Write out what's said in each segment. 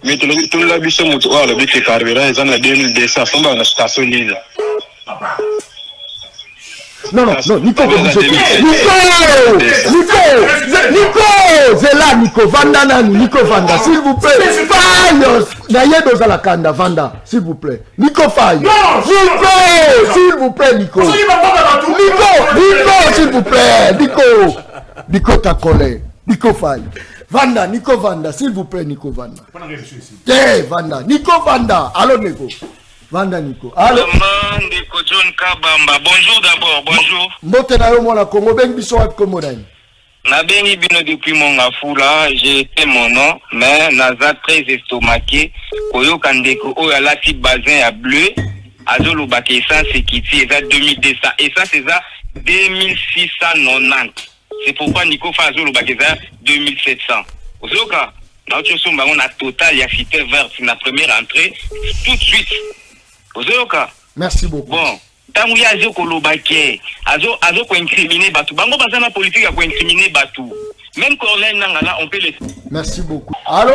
Mais tout le biso moto oh le bit carburant ils ont la 2200 sont dans la station Lila. Non, Nico, Zela, Nico, Vanda, s'il vous plaît. Faille, dans la Kanda, Vanda, s'il vous plaît. Nico Faille. S'il vous plaît, Nico, s'il vous plaît. Nico, ta collègue. Nico Faille. Nico Vanda, s'il vous plaît, Nico Vanda. Vanda, Nico Vanda. Allô, Nico. Vanda Nico. Allô. John Kabamba. Bonjour d'abord, bonjour. Mbote na yo mwana Congo ben biso at Komodani. Na bengi bino depuis mon afula, j'ai été mon nom, mais naza très estomaqué. Koyo kandeko o la ti bazin à bleu, azolo bake essence kiti eza 2200 et ça c'est ça 2690. C'est pourquoi Nico fa azolo bake ça 2700. Ozoka, na ocho somba on a total ya cité verte na première entrée tout de suite. Ozoka. Merci beaucoup. Bon, tangu ya azo kolobake, azo ko incriminer batu. Bango bazana politique ya ko incriminer batu. Même Corlin Nangala, on peut les. Merci beaucoup. Allô?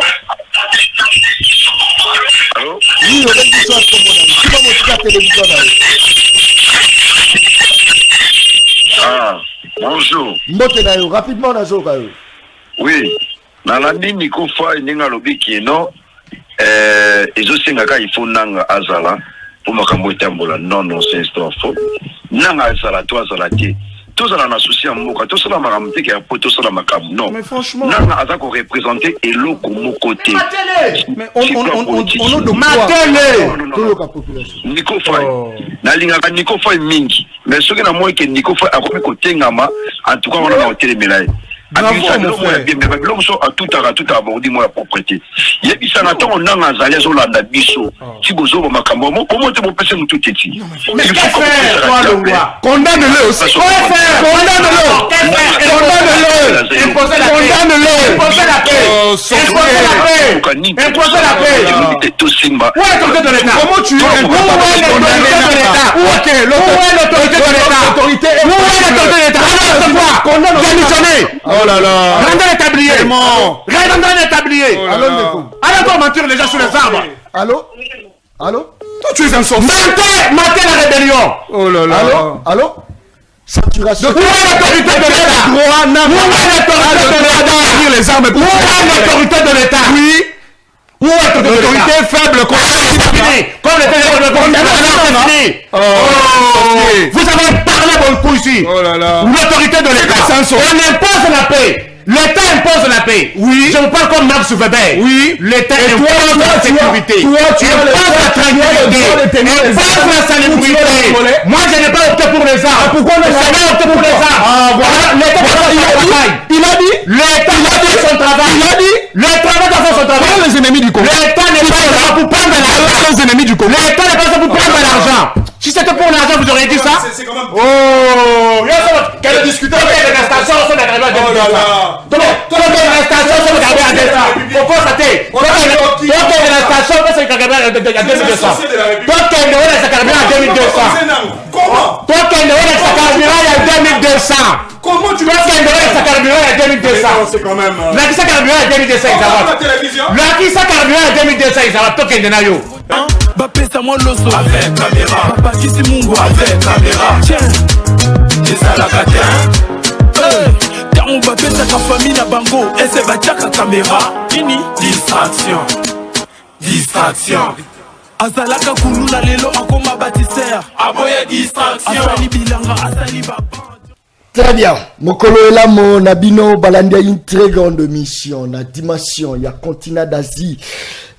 Allô? Oui, on est sur Komodani. Qui va montrer la télévision là? Ah, bonjour. Mbote na yo, rapidement na zo kayo. Oui, nalandi Nico Faille ninga lobiki no ezosenga il faut nanga azala. Non, c'est histoire faux. Nanga sala toi sala ti. Tous en associé en moka, tous la maramte qui a poto sur la macam. Non. Mais franchement, nanga aza ko représenter elo ko mon côté. Mais on de matele. Tout la population. Nico Faille. Na linga ka Nico Faille mingi. Mais ce que na moi que Nico Faille a komi ko tengama, en tout cas on a monté les médailles. L'homme a tout abordi moi la propriété. Il y a dit ça n'attend on a un zalé sur la biso. Si vous avez ma cambo, comment tu peux passer tout petit? Mais qu'est-ce que fait toi le roi? Condamne-le aussi. Condamne-le. Imposez la paix. Imposez la paix. Imposez la paix. Où est l'autorité de l'État? Comment tu es? Où est l'autorité de l'État? Où est l'autorité de l'État? Où est l'autorité de l'État? Condamne-le. Oh là là. Rendez l'établier. Rendez l'établier. Allez toi mentir les gens sur les arbres. Allô? Toi tu es un sauve. Mentez la rébellion. Oh là là. Allô? Saturation. Où est l'autorité de l'État? Où est l'autorité de l'État? Les armes. Où est l'autorité de l'État? Oui. Où est l'autorité faible? Comme l'État. Vous avez parlé beaucoup ici. Oh là là. L'autorité de l'État. On impose la paix. L'État impose la paix. Oui. Je vous parle comme Marc Weber. Oui. L'État impose la sécurité. Impose la tranquillité. Impose la salubrité. Moi, je n'ai pas opté pour les armes. Pourquoi on n'a opté pour les armes? Ah, voilà. L'État a dit. L'État a fait son travail. Il a dit. L'État a fait son travail. Les ennemis du Congo. L'État n'est pas là pour prendre l'argent. Les ennemis du Congo. L'État n'est pas là pour prendre l'argent. Si c'était pour l'argent, vous auriez dit ça? Oh! Quelle discussion avec la station, on s'est arrivé à 2200. Donc, la station, on s'est arrivé à 2200. Faut constater. Donc, la station, on s'est arrivé à 2200. Donc, on s'est arrivé à 2200. Comment? Donc, on s'est arrivé à 2200. Comment tu vas faire ça carburant à 2200? C'est quand même. La qui ça carburant à 2200, ils avaient. La qui ça carburant à 2200, ils avaient. Token de Nayo. Bapesa moi l'osso avec caméra. Papa Kisi Mungu avec caméra. Tiens, c'est ça la catin. Quand on bapesa ta famille na bango, et c'est bachaka caméra. Fini. Distraction. Distraction. Azalaka kuluna lelo akoma bâtisseur. Aboya distraction. Asali bilanga, asali baba. Très bien. Mokolo Elamo Nabino Balandia une très grande mission. La dimension, il y a continent d'Asie.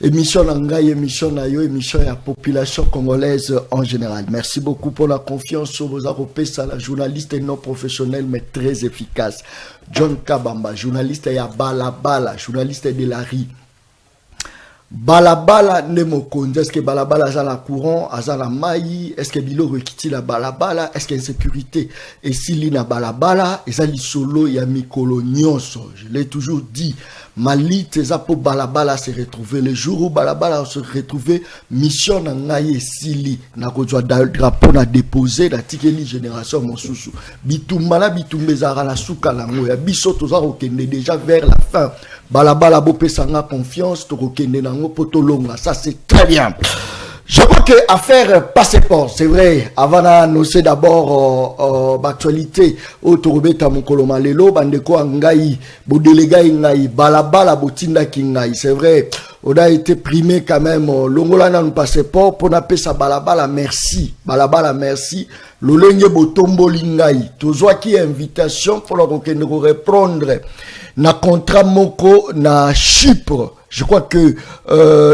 Émission Nangaï, émission Nayo, émission la population congolaise en général. Merci beaucoup pour la confiance sur vos Aropesa, la journaliste non professionnelle mais très efficace. John Kabamba, journaliste ya Balabala, journaliste de la RI. Balabala ne mokonzi, est-ce que balabala a la courant, a la maï, est-ce que bilo rekiti la balabala, est-ce qu'il y a insécurité, et si li na balabala, et ça li solo ya mikolo nyonso, je l'ai toujours dit, Mali, teza po balabala se retrouver, le jour où balabala se retrouver, mission na ngaye sili, na kodwa drapeau na déposé, na tikeli génération monsusu, bitumbala bitumbezara na souka lango, ya biso toza okende déjà vers la fin, balabala bopesanga confiance tokokende nango potolonga, ça c'est très bien. Je crois que affaire passeport, c'est vrai, avant d'annoncer d'abord l'actualité au Torobeta Mokoloma Lelo, bandeko ngai, bo délégué ngai, balabala botinda kingai, c'est vrai, on a été primé quand même, longola na passeport, pour n'appeler ça balabala merci, l'olenge botombo lingai, tozwa ki invitation pour leur répondre na contrat moko na Chypre. Je crois que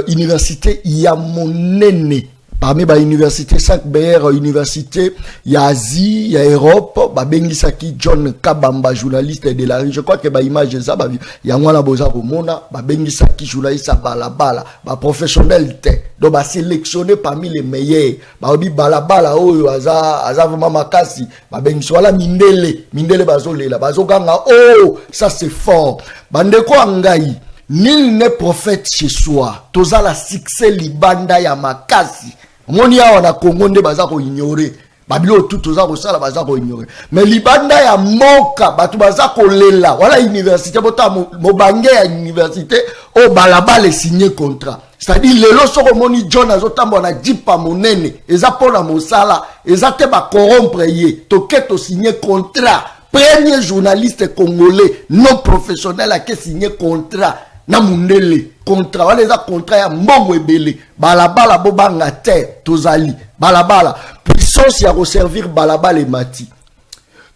université Yamonene, parmi les universités 5 BR université, il y a Asie, il y a Europe, Bengisaki John Kabamba journaliste de la rue. Je crois que ba image ça il y a moi boza komona, Bengisaki journaliste balabala, professionnel te. Donc ba sélectionné parmi les meilleurs. Ba balabala oyo aza vraiment makasi, bengi wala mindele bazolela, bazoganga oh, ça c'est fort. Bandeko ngai. Nul n'est prophète chez soi. Toza la succès libanda ya makasi. Moni ya wana Congo nde baza ko ignorer. Babilo tout toza ko sala baza ko ignorer. Mais libanda ya moka batu baza ko lela. Wala université bota mobange ya université o balabala signé contrat. C'est-à-dire lelo soko moni John azotambo na jipa monene. Eza pona mosala, eza te ba corrompre ye. Toketo signé contrat. Premier journaliste congolais non professionnel a qui signé contrat. Na mundele contrat wala za contrat ya mbongo ebele balabala bobanga te tozali balabala puissance ya reservir balabala et mati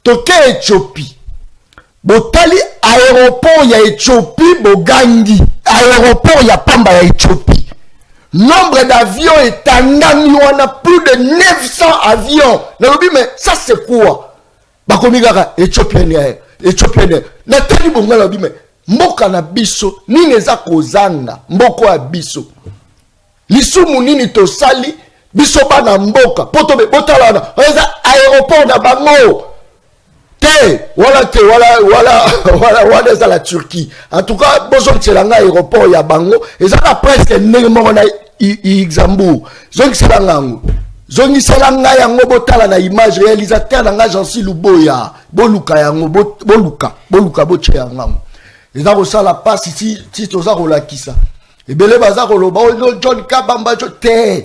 toke Éthiopie botali aéroport ya Éthiopie bogangi aéroport ya pamba ya Éthiopie nombre d'avions est tandami wana plus de 900 avions nalobi mais ça c'est quoi bakomi kaka Éthiopien na tali bonga nalobi mais mboka na biso nini eza kozanga mboko ya biso lisumu nini tosali biso bana mboka poto be botalana eza aéroport na bango te wala eza la Turquie en tout cas bozo tselanga aéroport ya bango eza na presque ndenge moko na Luxembourg zongi selangango zongi selanga yango botala na image réalisateur na Jean-Cy Luboya boluka yango boluka boche yango. Et dans ça la passe ici, si tu as relakisa. Et belé bazar loba, John Kabamba te.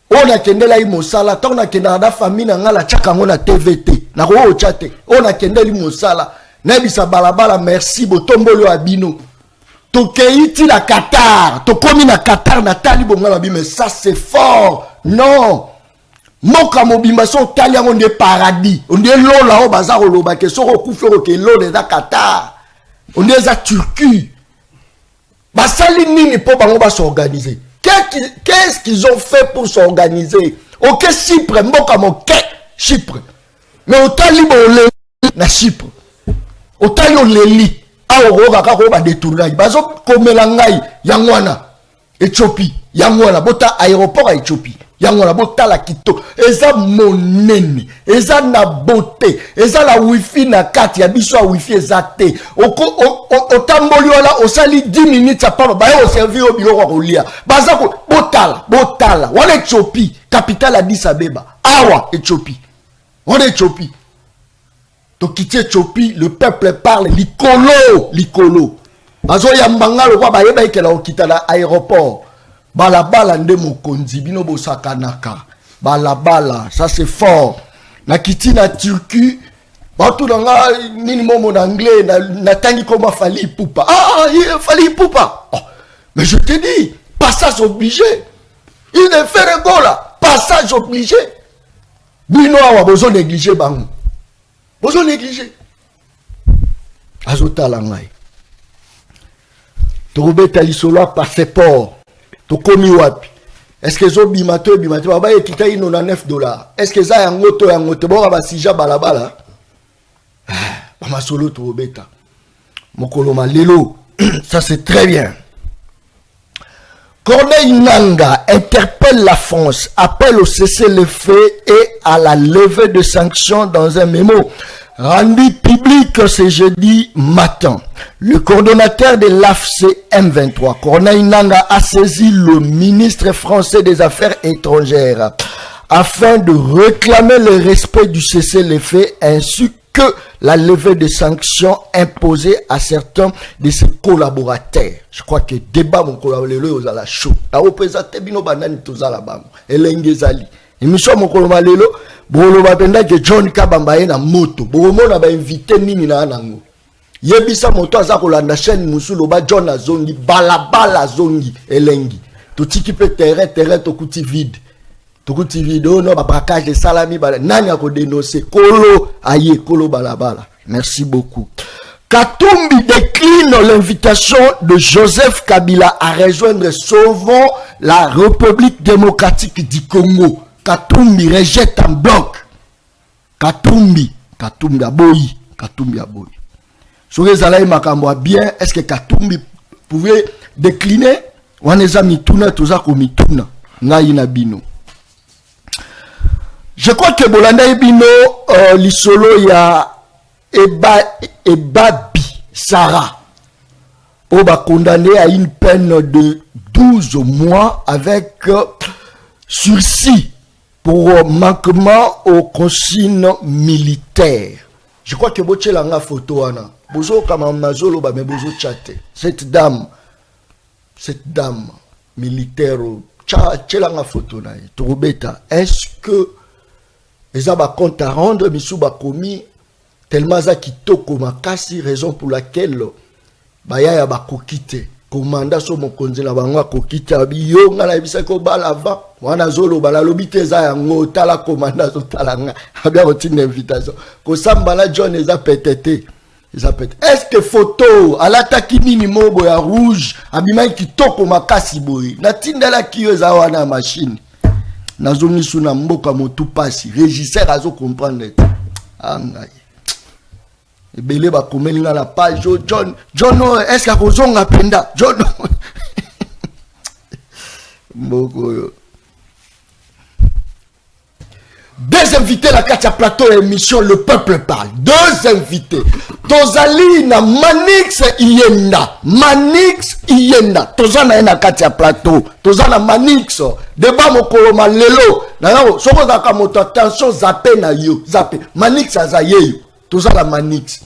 On a kende la imosala, tant on a kende la famille na la chaka ngona TVT. Na ro chate. On a kende l'imosala. Nebisa balabala merci botombolo abino. To keiti la Qatar, to komi na Qatar na tali bonga mais ça c'est fort. Non. Moka mobimba so tali on de paradis. On de lola o bazar loba ke so kufero ke lo de Qatar. On est à Turquie. Basali nini pour s'organiser. Qu'est-ce qu'ils ont fait pour s'organiser? Ok, Chypre, mboka moke Chypre. Mais au talibo na Chypre. Au talibo leli. A oroga karoba détourner. Bazo komelangai yangwana. Éthiopie. Yangwana bota aéroport à Éthiopie. Yangwana bota la kito. Eza monene. Eza na beauté. Eza la wifi na kati. Ya biso wifi eza te. Otamboli wala osali 10 minutes à part. Baye au servir au bilo rolia. Bazako botala. Wala Éthiopie. Capitale Addis Abeba. Awa Éthiopie. Wala Éthiopie. To quitter Éthiopie, le peuple parle likolo. Azo yambanga le roi baye baye kela okita la aéroport. Balabala nde mokonzi bino bosakanaka. Balabala, ça c'est fort. Na kiti na Turquie, bato nga minimum en anglais na tangi koma Fally Ipupa. Fally Ipupa. Oh, mais je te dis, passage obligé. Il ne fait rien là, passage obligé. Bino awa bozo négliger bango. Bozo négliger. Azota langai. Torobeta lisolo passeport. Tokomi wapi. Est-ce que zo bimato baba ekita ino na $9? Est-ce que za yango to bora ba sija balabala? Ba masolo Torobeta. Mokoloma lelo. Ça c'est très bien. Corneille Nangaa interpelle la France, appelle au cessez-le-feu et à la levée de sanctions dans un mémo rendu public ce jeudi matin. Le coordonnateur de l'AFC M23, Corneille Nangaa, a saisi le ministre français des Affaires étrangères afin de réclamer le respect du cessez-le-feu ainsi que la levée des sanctions imposées à certains de ses collaborateurs. Je crois que débat mon collaborateur aux la chaud. La représenté bino banani tozala bango. Elengezali. Émission mon collaborateur bolo bapenda que John Kabamba na moto. Bolo na ba invité nini na nango. Yebisa moto aza kolanda chaîne musulo ba John azongi balabala zongi elengi. Totiki pe terrain tokuti vide. Tokuti vidéo no ba braquage de salami ba nani ako dénoncer kolo aye kolo balabala. Merci beaucoup. Katumbi décline l'invitation de Joseph Kabila à rejoindre Sauvons la République démocratique du Congo. Katumbi rejette en bloc. Katumbi aboyi. Sourez Zalaï Makambo bien, est-ce que Katumbi pouvait décliner? Waneza mituna tozako mituna ngai na bino. Je crois que Bolanda Ebino lisolo ya Ebabi Sarah oba condamné à une peine de 12 mois avec sursis pour manquement aux consignes militaires. Je crois que Bochelanga photo ana bozo kama mazolo ba me bozo chatte. Cette dame militaire chelanga photo na Torobeta, est-ce que les abats compte à rendre misuba commis tellement za kitoko makasi, raison pour laquelle baya ya bakokite commanda so mokonzi na bango akokite biyo ngala bisa ko balava wana zolo bala lobite za yango tala commanda so talanga abia rotine invitation ko sambala John eza petete. Est-ce que photo à l'attaque minimum boya rouge abima kitoko makasi boy natindela kiyo za wana machine nazongi suna mboka motu pasi régisseur azo comprendre angai ebele ba komeli na la page John est-ce que akozonga penda John mboko. Deux invités la Katia Plateau émission Le Peuple Parle. Deux invités. Tozali na Manix Iyenda. Tozana na Katia Plateau. Tozana Manix. Débat mokoloma lelo. Na soko zaka moto attention zappé na yo. Zappé. Manix azayeyo. Tozana Manix.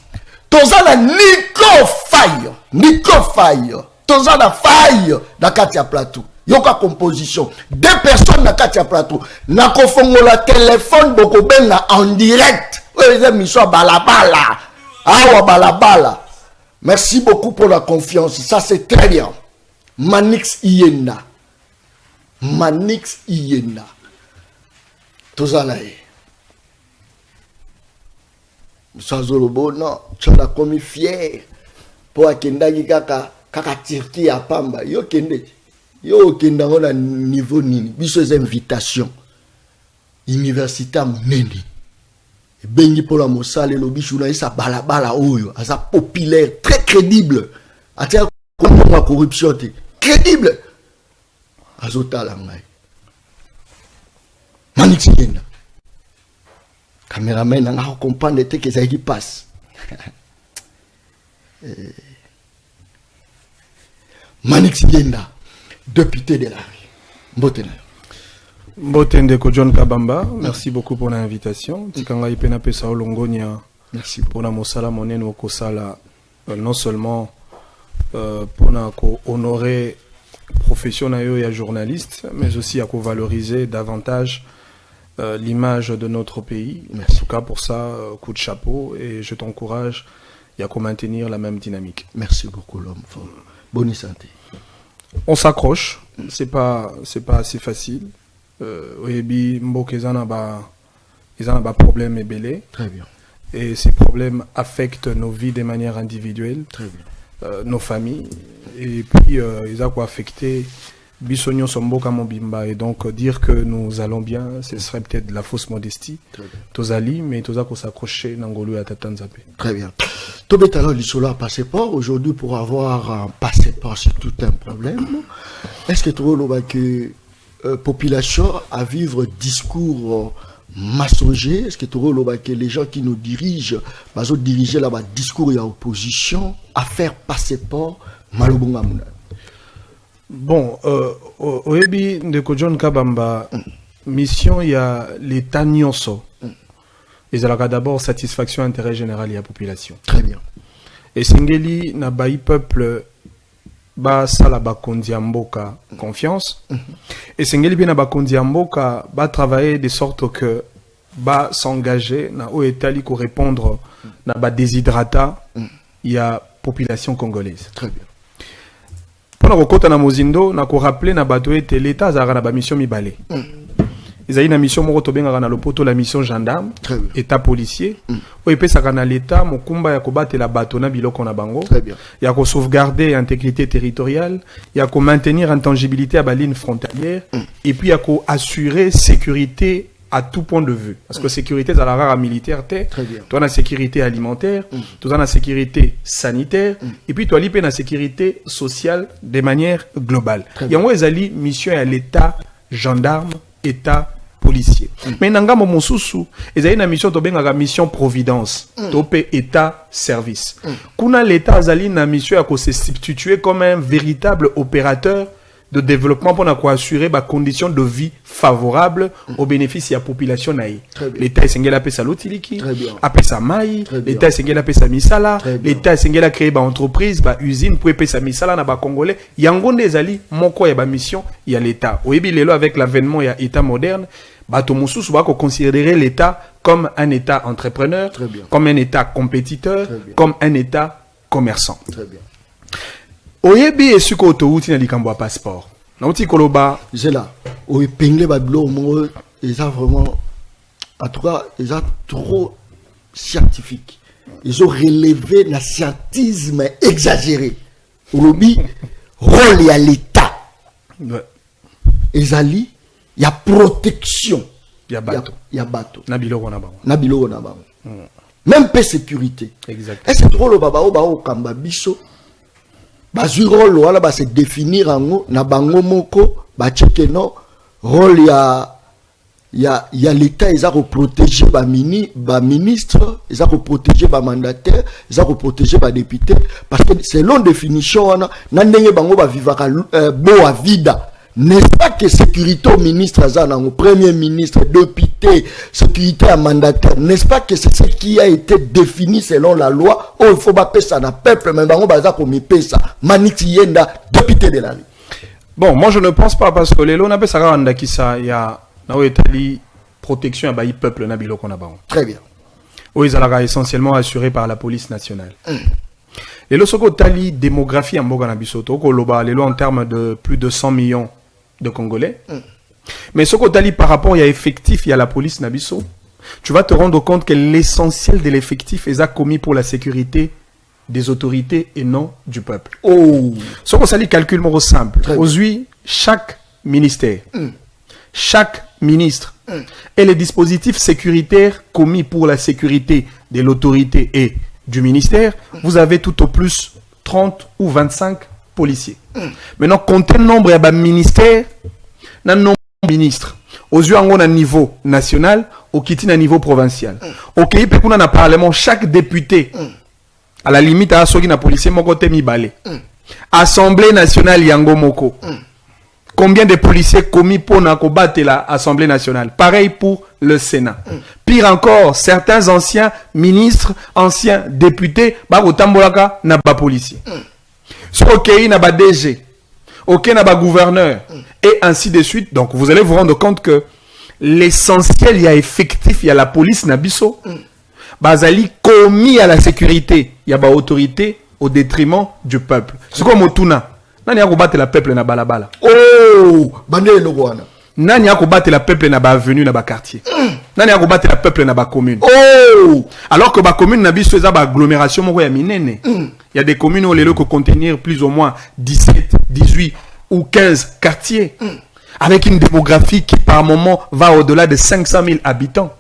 Tozana Nico Faye. Tozana Faye na Katia Plateau. Yoka composition. Deux personnes na Katia Plateau. Na kofongola téléphone boko benga en direct. Balabala. Awa balabala. Merci beaucoup pour la confiance. Ça c'est très bien. Manix Iyenda. Tozalae. Sazolobo non. Tu as commis fier. Pour akendagi kaka tirki ya pamba. Yo kende. Yo kenda ngona niveau nini biso les invitations universitaire munene bengi pour la mosale lo biso na isa balabala oyo asa populaire très crédible atia comme la corruption crédible azotala ngai Manix Iyenda cameraman nga comprendre que ça qui passe Manix Iyenda député de la rue. Mbotende ko John Kabamba, merci beaucoup pour l'invitation. Tikanga ipena pesa olongonia. Merci pour la mosala monene au kosala non seulement pour na ko honorer profession na yo ya journaliste, mais aussi à ko valoriser davantage l'image de notre pays. Merci. En tout cas pour ça, coup de chapeau et je t'encourage à maintenir la même dynamique. Merci beaucoup l'homme fort. Bonne santé. On s'accroche, c'est pas assez facile. Oyebi mboka ezana ba problème ebele. Très bien. Et ces problèmes affectent nos vies de manière individuelle. Très bien. Nos familles et puis ils ont affecté Bissonio Somboka Mobimba et donc dire que nous allons bien, ce serait peut-être de la fausse modestie. Tozali, mais Toza ko s'accrocher Nangolo à Tatanzapé. Très bien. Tobetalo l'isolo a passeport aujourd'hui pour avoir un passeport c'est tout un problème. Est-ce que tu vois que population à vivre discours mensonger? Est-ce que tu vois que les gens qui nous dirigent, bazo diriger là-bas discours et opposition à faire passeport malobunga muna? Bon, oyebi ndeko John Kabamba mission ya l'État nyonso ils ont d'abord satisfaction intérêt général et la population. Très bien. Et Sengeli n'a pas peuple ba sala ba kondiamboka confiance. Et Sengeli bien ba kondiamboka ba travailler de sorte que ba s'engager na o etali ko répondre na ba déshydrata il y a population congolaise. Très bien. Pendant que kota na mozindo na ko rappeler na bato ete l'état za na ba mission mibale. Ils ont une mission moko benga na lopoto la mission gendarme, état policier. O epesa kana l'état mokumba ya kobate la bato na biloko na bango. Très bien. Ya ko sauvegarder intégrité territoriale, ya ko maintenir intangibilité à ba ligne frontalière et puis ya ko assurer sécurité à tout point de vue. Parce que sécurité dans la rare militaire, toi la sécurité alimentaire, toi la sécurité sanitaire, et puis toi la sécurité sociale de manière globale. Il y a une mission à l'état gendarme, état policier. Mais nanga momosusu, il y a une mission la mission providence, topé état service. Kuna l'état azali na mission à se substituer comme un véritable opérateur de développement pour assurer des conditions de vie favorables au bénéfice de la population. L'État est la paix l'otiliki, après sa maille, l'État est la paix sa misala, l'État est la créer des entreprises, des usines pour payer sa misala na ba congolais. Il y a un des alliés, moko ya ba mission, il y a l'État. Au début avec l'avènement il y a l'État moderne, bato mususu ba ko considérer l'État comme un État entrepreneur, comme un État compétiteur, comme un État commerçant. Très bien. Oyebi esuko autouti na likambo ya passeport. Na uti koloba c'est là. Oye pengle ba blo mo ils ont vraiment en tout cas ils ont trop scientifique. Ils ont relevé le scientisme exagéré. Olobi rôle à l'état. Ezali il y a protection. Il y a bateau. Il y a bateau. Na biloko na bango. Na biloko na bango. Même pas sécurité. Exactement. Est-ce que trop le baba o kamba biso bazui rôle wala ba se définir ango na bango moko ba cheke no rôle ya l'état ils a protéger ba ministre ils a protéger ba mandataire ils a protéger ba député parce que selon définition na ndenge bango ba vivaka bo a vida. N'est-ce pas que sécurité au ministre Azanango, premier ministre, député, sécurité à mandataire, n'est-ce pas que c'est ce qui a été défini selon la loi? Oh, il faut pas payer ça dans le peuple, mais on va comme il paye ça. Maniti Yenda, député de la vie. Bon, moi je ne pense pas parce que les lois n'appellent ça randa qui ça, il y a une protection à bail peuple nabilo qu'on a bon. Très bien. Oui, ils sont essentiellement assurés par la police nationale. Les lois sont tali démographie en Boga Nabisoto, les lois en termes de plus de 100 millions de Congolais. Mais ce qu'on par rapport à l'effectif, il y a la police Nabiso, tu vas te rendre compte que l'essentiel de l'effectif est commis pour la sécurité des autorités et non du peuple. Oh. Ce qu'on s'allie calcul more simple. Aujourd'hui, chaque ministère, chaque ministre et les dispositifs sécuritaires commis pour la sécurité de l'autorité et du ministère, vous avez tout au plus 30 ou 25 policiers. Maintenant, comptez le nombre de ministères, le nombre de ministres. Aux yeux, on a un niveau national, au Kiti, un niveau provincial. Au Pays, on a un parlement, chaque député, à la limite, à ceux qui ont policier, mon côté, mi balé. Assemblée nationale, Yango Moko. Combien de policiers commis pour combattre l'Assemblée nationale? Pareil pour le Sénat. Pire encore, certains anciens ministres, anciens députés, Bagotambolaka n'a pas policier. So, ok, n'a pas DG, ok, n'a pas gouverneur, et ainsi de suite. Donc, vous allez vous rendre compte que l'essentiel, il y a effectif, il y a la police, Nabiso, Bazali commis à la sécurité, il y a pas autorité au détriment du peuple. C'est comme Otuna. Nani a combattre la peuple na balabala. Oh, bandé le Rwanda. Nani a combattre la peuple na ba avenue na ba quartier. Nani a combattre la peuple na ba commune. Oh, alors que ba commune na biso eza ba agglomération moko ya minene. Il y a des communes où les locaux contenir plus ou moins 17, 18 ou 15 quartiers avec une démographie qui par moment va au-delà de 500 000 habitants.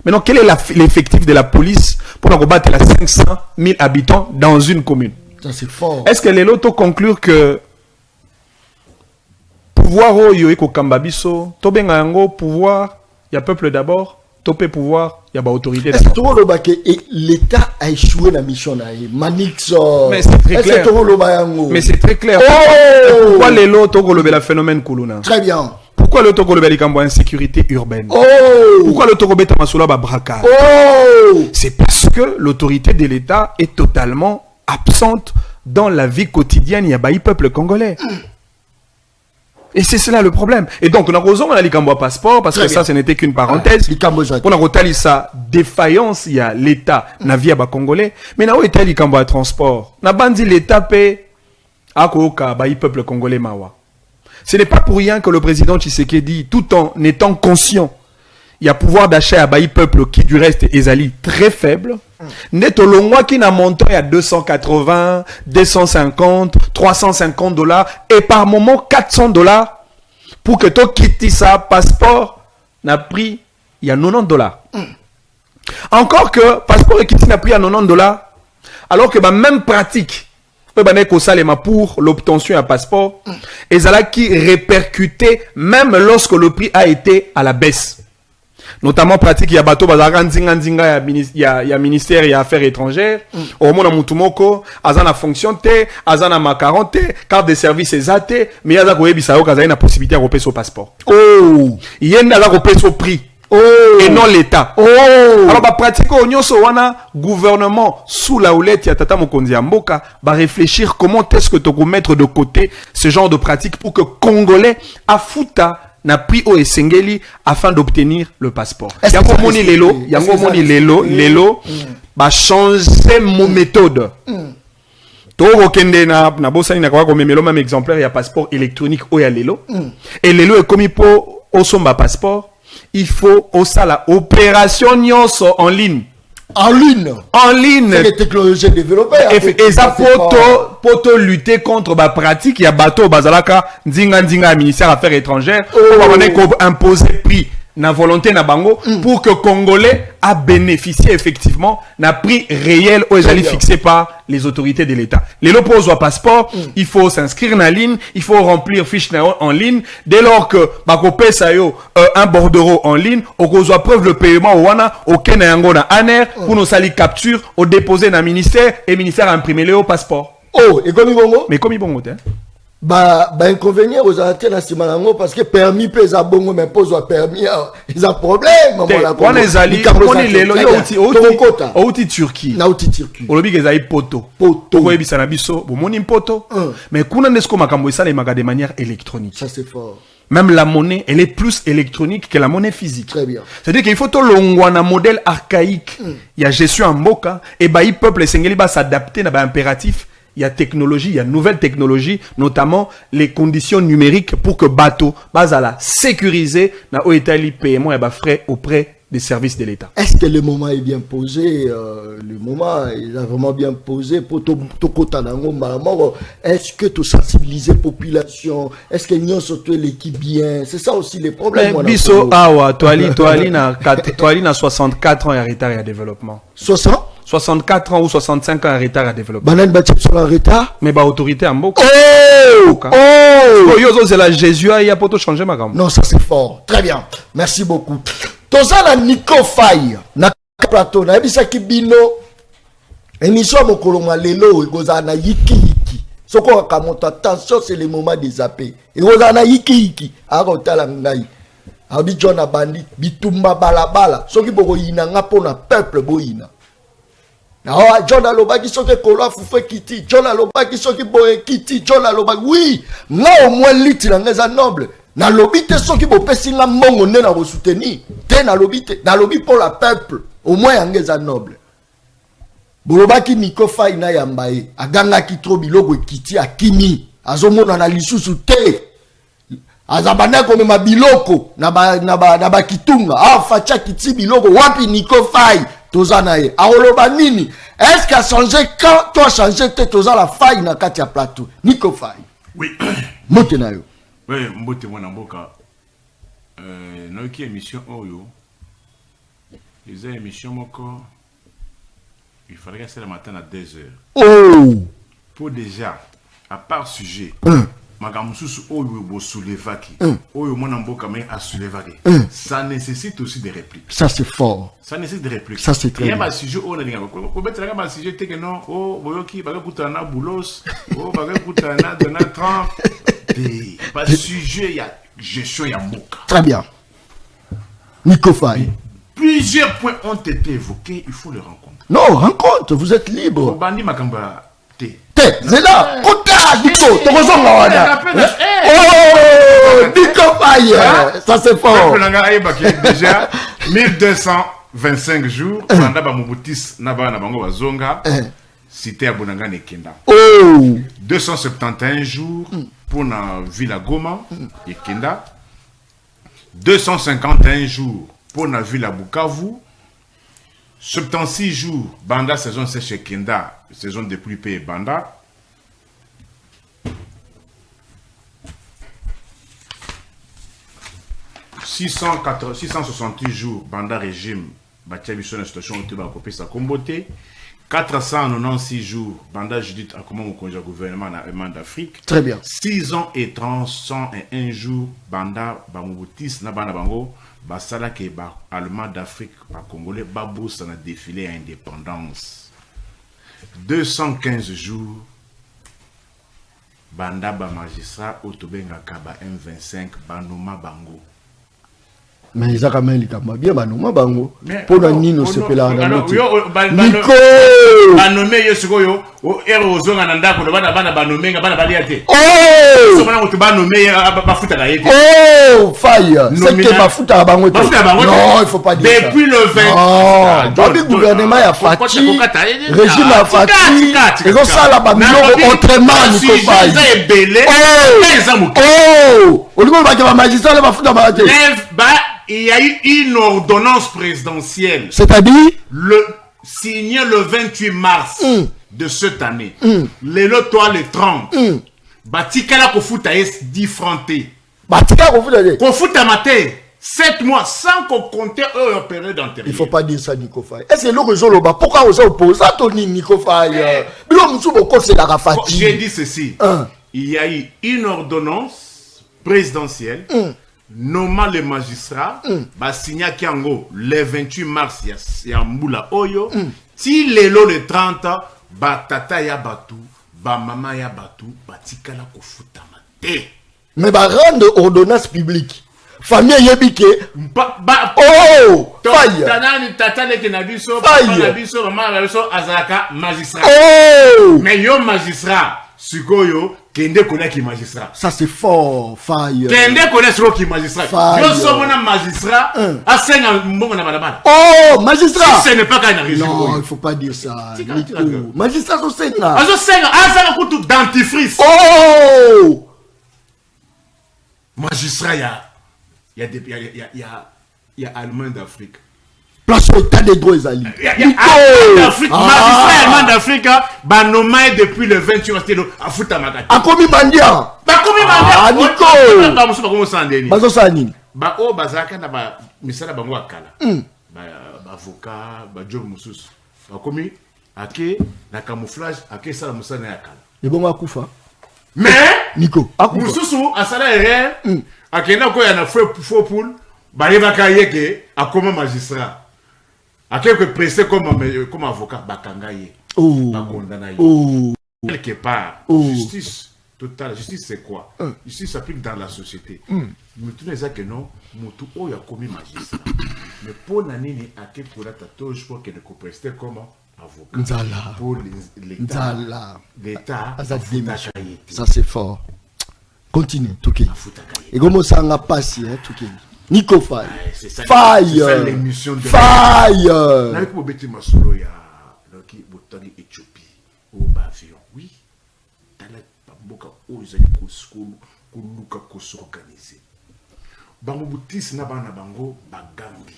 Maintenant, quel est l'effectif de la police pour combattre les 500 000 habitants dans une commune? Ça c'est fort. Est-ce que les lotos conclure que pouvoir oyo eko kambabiso tobenga yango pouvoir il y a peuple d'abord, topé pouvoir il y a ba autorité d'abord. Est-ce que l'État a échoué la mission na Manix? Mais c'est très clair. Mais c'est très clair. Oh! Pourquoi les lotos kolobela phénomène kuluna? Très bien. Pourquoi le Tokolobe Likambo insécurité urbaine? Pourquoi le Tokobeta Masula ba braquage? C'est parce que l'autorité de l'État est totalement absente dans la vie quotidienne du peuple congolais. Et c'est cela le problème. Et donc, on a raison, on a Likambo passeport, parce que ça, ce n'était qu'une parenthèse. On a retali sa défaillance, il y a l'État, na via ba congolais. Mais na où était Likambo à transport? Na bandi l'État paie à Koka, ba peuple congolais mawa. Ce n'est pas pour rien que le président Tshisekedi, tout en étant conscient, il y a pouvoir d'achat à Baï peuple qui du reste est ali très faible. Net au long mois qui n'a montant à 280, 250, 350 $, et par moment 400 $ pour que tu quittes sa passeport n'a pris il y a 90 $. Encore que passeport et quitte n'a pris à 90 $, alors que ma même pratique pour l'obtention d'un passeport, et ça qui répercutait même lorsque le prix a été à la baisse. Notamment pratique, il y a bateau, il y a ministère, il y a affaires étrangères, au moins mutumoko, azana fonction azana macaron carte de service exacte, mais il y a la possibilité de repérer son passeport. Il y a repérer prix. Et non l'État. Alors, pratique au gouvernement sous la houlette ya Tata Mokonzi Mboka va réfléchir comment est-ce que tu peux mettre de côté ce genre de pratique pour que Congolais à Fouta n'a pris au Esengeli afin d'obtenir le passeport. Yango moni lelo va changer mon méthode. Toro kende na bosani na kwa komemelo même exemplaire ya passeport électronique o ya lelo. Et lelo est commis pour au somba passeport. Il faut aussi la opération nyonso en ligne. En ligne. C'est les technologies développées. Et ça pour lutter contre la pratique, il y a bateau bazalaka ndinga ministère affaires étrangères pour imposer prix na volonté na bango pour que Congolais a bénéficié effectivement d'un prix réel aux allés fixés par les autorités de l'État. Les lopos au passeport, il faut s'inscrire en ligne, il faut remplir fiche en ligne. Dès lors que bakopé sayo un bordereau en ligne, au cause preuve le paiement au wana, au kenayango na aner pour nos sali capture, au déposer dans le ministère et le ministère a imprimé le passeport. Et comme bongo? Mais comme bongo t'es? Inconvénient aux antennes à Simanango parce que permis pèse à bongo mais pose au permis ils ont problème on les alliés on est les outil Turquie na outil Turquie on lobi que poto ko ebisa na biso bo moni poto mais kuna nesko makambo ça les maga de manière électronique. Ça c'est fort. Même la monnaie, elle est plus électronique que la monnaie physique. Très bien. C'est-à-dire qu'il faut tout un modèle archaïque. Il y a gestion en moka et bah il peuple sengeli va s'adapter à impératif. Il y a technologie, il y a nouvelle technologie, notamment les conditions numériques pour que bateau bazala sécurisé na oetali paiement et frais auprès des services de l'État. Est-ce que le moment est bien posé? Le moment il a vraiment bien posé pour tout est-ce que tu sensibilises la population? Est-ce que nous sommes l'équipe bien? C'est ça aussi les problèmes. Biso awa toali na 64 ans et retard à développement. 64 ans ou 65 ans en retard à développer. Banane Batip sur en retard. Mais autorité en Mboka. C'est la Jésus il y a pas tout changer ma gamme. Non, ça c'est fort. Très bien. Merci beaucoup. Toza la Nico Faye na plateau na bisa kibino. Émission mokoloma lelo goza na yiki. Soko kamonta attention c'est le moment des zappés. Et goza na yiki. Arotala ngai. Abi John Abandi bitumba balabala. Soki boko yina ngapo na peuple boyina. John Alobaki soki kolo fufe kiti, John Alobaki soki boye kiti, John Alobaki oui, nga au moins liti na ngeza noble. Na lobite soki bo pesi nga mongo ne na soutenir, te na lobite, na lobi pour la peuple, au moins ngeza noble. Bolobaki Nico Faye na yambaye, aganga ki trop biloko kiti akimi, azomona na lisusu te. Azabana comme ma biloko na ba kitunga, facha kiti biloko wapi Nico Faye. Tozanae, aoloba nini? Est-ce qu'il a changé quand tu as changé toza la faille na katia plateau? Nico Faye. Oui. Motenayo. Oui, mbote mwana mboka. Noki émission oyo. Les émissions moko. Il faudrait que c'est le matin à 2h. Pour déjà, à part sujet. Magamususu oyo bo soulevaki. Oyo mwana mboka mais a soulevaki. Ça nécessite aussi des répliques. Ça c'est fort. Ça nécessite des répliques. Ça c'est très bien. Il y a un sujet on a dit ko mettre un sujet que non boyoki baga kutana boulos, baga kutana Donald Trump. Pas sujet il y a gestion Yamboka. Très bien. Nico Faye. Plusieurs points ont été évoqués, il faut les rencontrer. Non, rencontre, vous êtes libre. Bandi Makamba. C'est là, Kota, Nico, oh, Nico Faye, ça c'est fort. Déjà, 1225 jours, Banda Bamoutis Naba Nabango Bazonga, cité à Bonanga Nekenda. 271 jours pour la Villa Goma et Kenda. 251 jours pour la Villa Bukavu. 76 jours, Banda saison sèche Kenda, saison de pluie payée Banda. 668 jours, Banda régime, Batia Bisson, situation où tu vas couper sa comboté. 496 jours, Banda Judith a comment au gouvernement d'Afrique. Très bien. 6 ans et 301 jours, Banda Bamoutis, Nabana Bango. Basala ke ba allemand d'Afrique ba congolais babou ça a défilé à indépendance 215 jours banda ba magistrat otobenga kaba M25 banoma bango mais ils ont quand même bien banoma bango pour la nino se pela na Nico banomé yesuko yo o ero zonga na ndako no bana banomenga bana baliate so bana ko banomé ba futa ga yete Faye c'est que ba futa bango non il faut pas dire depuis le 20 le gouvernement a fati régime a fati ils ont ça là ba miloko autrement Nico Faye au lieu ba magistrat ba futa ba il y a eu une ordonnance présidentielle. C'est-à-dire signée le 28 mars de cette année. Le lotoir le 30. Batikala kofuta es diffranté. Batikala kofuta es. Kofuta maté 7 mois sans qu'on compte leur période d'intérêt. Il ne faut pas dire ça, Nico Faye. Est-ce que le réseau là-bas, pourquoi vous opposez à ton Nico Faye? J'ai dit ceci. Il y a eu une ordonnance présidentielle. Nommant les magistrats, signé Kiango le 28 mars, il y a Mboula Oyo, si le 30, tata ya batu, mama ya batu, tikala kofuta mate. Mais rendre ordonnance publique. Famille yebike. Faye. Tata neke na biso, papa na biso, maman na biso, azalaka magistrat. Mais yo magistrat, sikoyo, Kende connaît qui magistrat. Ça c'est fort, Faye. Kende connaît ce qui magistrat. Yo sommes un magistrat. À 5 ans, bon on a madame. Oh, magistrat. Si ce n'est pas qu'un régime. Non, il faut pas dire ça. Magistrat au 5 ans. À 5 ans, à 5 ans tout dentifrice. Oh. Magistrat il y a allemand d'Afrique. Place au état des droits et alliés. Magistrat allemand d'Afrique, nommé depuis le 28 mars à Foutamaka. A commis Mandia. Ah, Nico. Bazo Sanine. O Bazaka na ba misala bango akala. Avocat, job mususu. Ba commis ake na camouflage ake sala musana akala. Et bon akufa. Mais Nico, mususu asala erreur. Akena ko ya na faux poule. Ba yebaka yeke akoma magistrat. À quelques pressés comme avocat, Bakangaye. Quelque part, justice totale. Justice, c'est quoi? Justice s'applique dans la société. Mais tout les que non, Moutou a commis magistrat. Mais pour l'année, à quel point je crois qu'elle est prestée comme avocat. Pour l'État. L'État. Ça, c'est fort. Continue, Touki. Et comment ça n'a pas si, hein, Touki? Nico Faye. Faye. C'est l'émission de Faye. Avec mon bêtis masolo, il y a Botani Éthiopie au avion. Oui. Dans la Bamboka, où ils ont Kuluka s'organiser. Bamoutis Nabana Bango, Bagambi.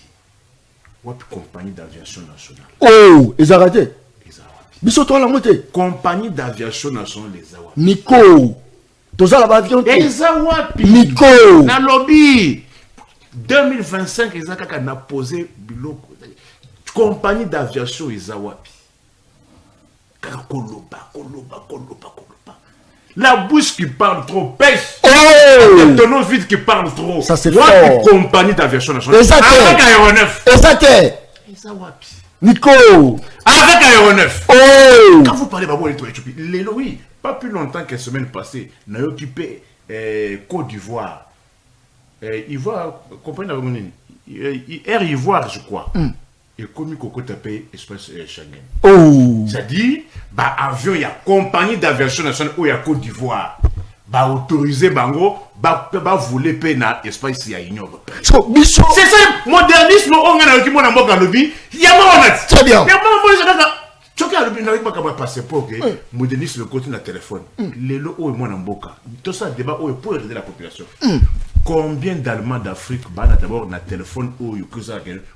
Wap compagnie d'aviation nationale. Oh, ils ont raté. Bissoto la montée. Compagnie d'aviation nationale, les Awa. Nico. Toza la avion. Ezawapi. Nico. Na lobby. 2025, ils ont posé biloko. Compagnie d'aviation, ils ont wapi. Koloba. La bouche qui parle trop pêche. Le tonneau vide qui parle trop. Ça c'est fort. Compagnie d'aviation nationale. Avec aéronef. Ils ont wapi. Nico. Avec aéronef. Oh. Quand vous parlez de l'Éthiopie, oui, pas plus longtemps que la semaine passée, nous avons occupé Côte d'Ivoire. Ivoire, comprenez Air Ivoire, je crois. Et comme il tapé espace Schengen. Oh. C'est-à-dire, bah avion, il y a compagnie d'aviation nationale où il y a Côte d'Ivoire. Bah autorisé bango, bah voulez pena espace il y a union européenne. C'est ça, modernisme on a qui mon amour dans le lobby. Il y a mon très bien. Il y a mon tu as le n'arrive pas comme passeport modernisme côté na téléphone. Les lots où mon amboka. Tout ça débat où pour aider la population. Combien d'Allemands d'Afrique ban d'abord na téléphone où il que ça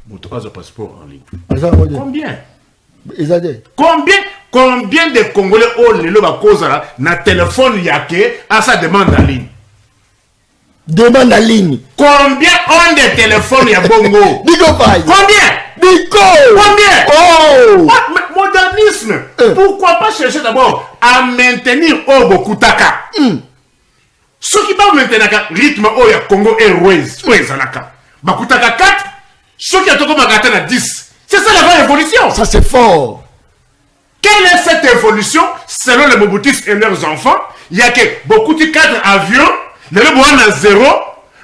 mon passeport en ligne. Combien? Combien de Congolais ont le loba cause na téléphone yake à sa demande en ligne? Demande en ligne. Combien ont des téléphones ya bongo? Nico Faye. Combien? Nico. Combien? Oh. Modernisme. Pourquoi pas chercher d'abord à maintenir Obokutaka? Ce qui va maintenir le rythme au Congo Airways, Bakutaka 4, ce qui a tout comme à 10. C'est ça la vraie évolution. Ça c'est fort. Quelle est cette évolution selon les Mobutistes et leurs enfants? Il y a que beaucoup de 4 avions, les gens à 0,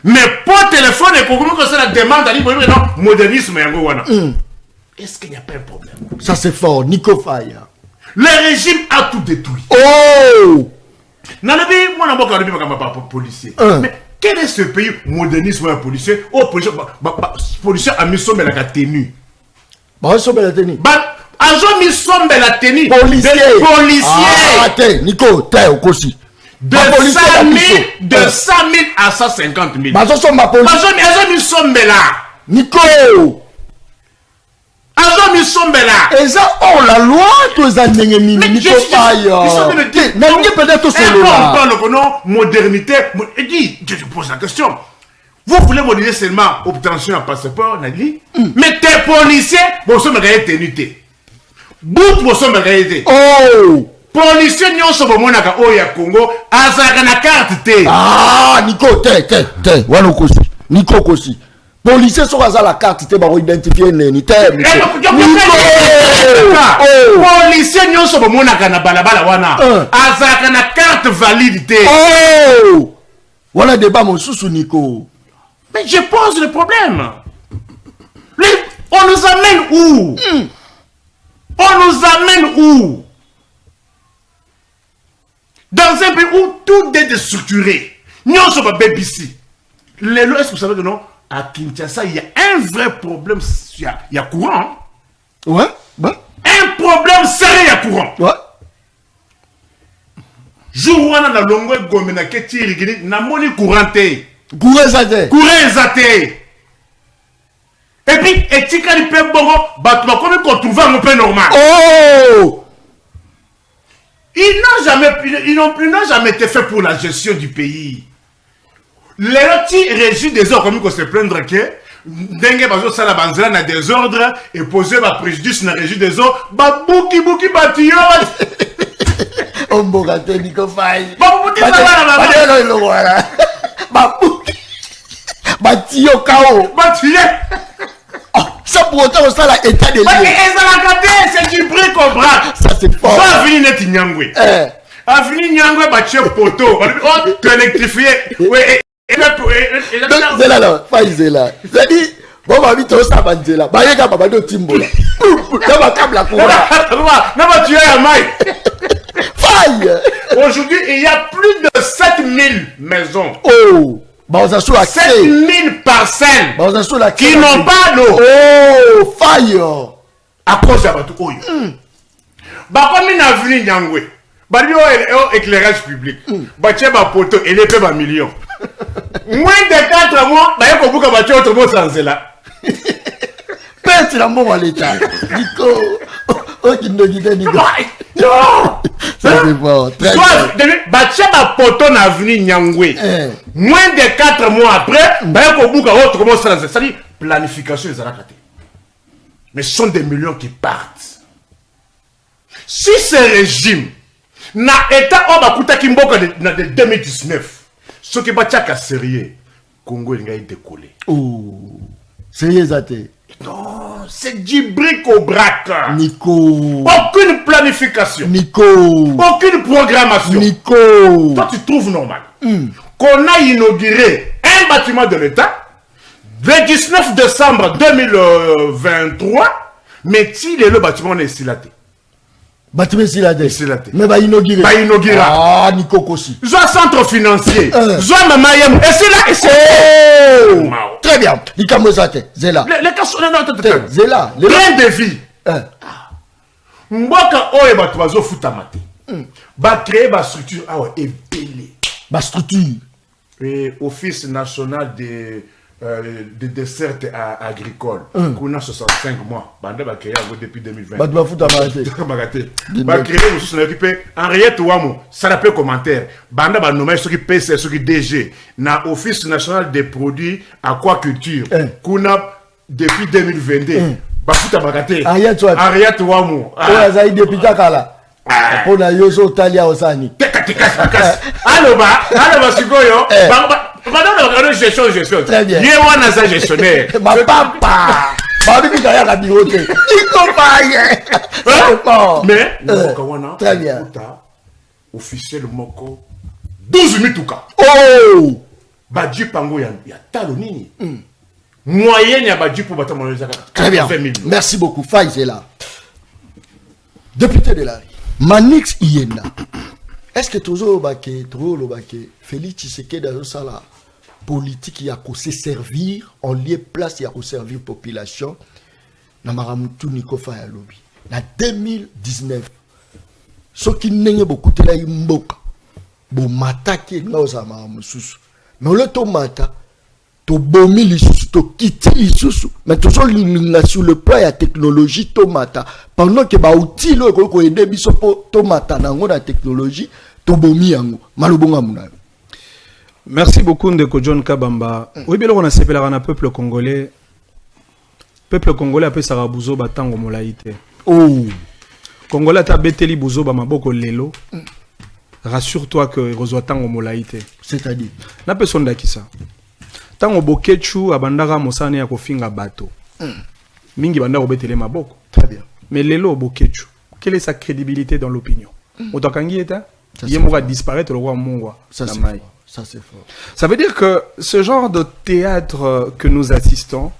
mais pour téléphone et pour que ça la demande à l'île, modernisme. Est-ce qu'il n'y a pas un problème? Ça c'est fort, Nico Faye. Le régime a tout détruit. Oh! Dans le pays, moi, je ne sais pas policier. Mais quel est ce pays modernisme un policier? Oh, policier a mis son la tenue. Bah, son la tenue. A mis son la tenue. Policier. Ah, attends, Nico, t'es au Kossi. De 100 000 à 150 000. Bah, son ma police. Bah, mis son là. Nico. Et ça, oh la loi, tous les années, Nico Faye. Peut-être c'est là. On parle de modernité. Je te pose la question. Vous voulez moderniser seulement obtention un passeport, Nagli? Mais tes policiers, vous sommes réalité. Bout, vous sommes réalité. Oh! Policiers, nous sommes au Congo, à la carte T. Ah, Nico, t'es. Wano Kosi. Nico Kosi. Policiers sont à la carte, tu vas identifier les unitaires. Policiers, nous sommes au balabala wana. À la carte validité. Oh! Voilà débat, mon sous Nico. Mais je pose le problème. On nous amène où? On nous amène où? Dans un pays où tout est structuré. Nous sommes BBC. Est-ce que vous savez que non? À Kinshasa, il y a un vrai problème. Il y a courant. Ouais. Un problème sérieux, il y a courant. Ouais. Jour où on a la longueur de Gomena qui tire, n'a moni couranté. Courant zaté. Et puis, et tu as dit, comme on trouve un peu normal. Oh! Ils n'ont jamais été faits pour la gestion du pays. Les petits régis des ordres, comme on se plaindre que Dengue bazo sala banzela na désordre et poser ma préjudice na régie des ordres, ba bouki batio. On bogate Nico Faye. Ba bouki ça ba bouki batio kao. Batio. Ça pour autant ça la état des lieux. C'est du bric au brac. Ça c'est fort. Ça vini net Nyangwe. Avini Nyangwe batio poto. On peut électrifier. Ouais. C'est là, Faye là. C'est-à-dire, bon, ma vie, tu as bandé là. Bah, il y a pas de timbo là. Dans ma table, la cour. Non, tu es à maille. Faye. Aujourd'hui, il y a plus de 7000 maisons. Oh. Bah, on a sous la 7000 parcelles. Bah, on a sous la qui n'ont pas d'eau. Oh, Faye. À cause de tout. Bah, comme une avenue Nyangwe. Bah, il y a éclairage public. Bah, tu as un poteau et les peu un million. Moins de 4 mois, il y a beaucoup de voitures automobiles sans cela. Pète la mort à l'état. Nico. Oh, qui ne dit Nico. Non. Ça c'est fort. Bah, tu as un poteau dans l'avenue Nyangwe. Moins de 4 mois après, il y a beaucoup d'automobiles sans cela. C'est-à-dire, planification, ils ont raté. Mais ce sont des millions qui partent. Si ce régime n'a été en Kimboka de 2019, ce qui est sérieux, Congo est décollé. Oh, sérieux, non, c'est du bric au brac. Nico. Aucune planification. Nico. Aucune programmation. Nico. Toi, tu trouves normal qu'on a inauguré un bâtiment de l'État, le 19 décembre 2023, mais si le bâtiment est silaté. Bâtiment silaté. Mais va inaugurer. Ah, Nico Kossi. Soit centre financier. Soit Mamayem. Et c'est là. Et c'est. Très bien. Ikamozate. Zela. Les cas sont. Non, Zela. Plein de vie. Mboka oye batuazo futamate. Ba créer ba structure. Ah ouais, et belé. Ba structure. Et Office national de desserts agricoles. Qu'on a 65 mois. Bande ba créer depuis 2020. Ba doit futamate. Ba créer aussi son occupé Henriette Ouamo. Ça l'appelle commentaire. Bande ba nommer ceux qui PC, ceux qui DG. Na Office national des produits aquaculture. Qu'on a depuis 2022. Bafuta bagate. Ariat Ouamo. Oya zaidi depuis Takala. Pour na yoso talia osani. Alloba sikoyo. Madame la gestion. Très bien. Yewana sa gestionnaire. Ma papa. Babi kaya la birote. Iko paye. Mais très bien. Officiel moko 12 mituka. Oh. Badji pango ya talo nini. Moyenne ya badji pour battre mon. Très bien. Merci beaucoup. Faïs est là. Député de la Manix Iena. Est-ce que toujours Félix Tshisekedi dans la politique il a se servir en lieu place il a servir population na maramutu Nikofa ya lobby na 2019 ce qui n'est beaucoup de la imboka bon matake na osama mususu mais le tomata to bomi lisusu to kiti lisusu mais toujours linga sur le plan ya technologie tomata pendant que ba outil lo ko aider biso po tomata nango na technologie to bomi yango malobonga muna. Merci beaucoup Ndeko John Kabamba. Oui bien on a sepelé un peuple congolais appelé Sarabuzo batango molaïte. Oh Congolais ta beteli buzo ba maboko lelo. Rassure-toi que rezoa tango molaïte. C'est-à-dire na personne d'akisa. Tango bokechu abandaka mosane ya kofinga bato. Mingi banda obetele maboko. Très bien. Mais lelo bokechu, quelle est sa crédibilité dans l'opinion? Otakangi eta Yemoura disparaître le roi Mongwa. Ça c'est fort. Ça veut dire que ce genre de théâtre que nous assistons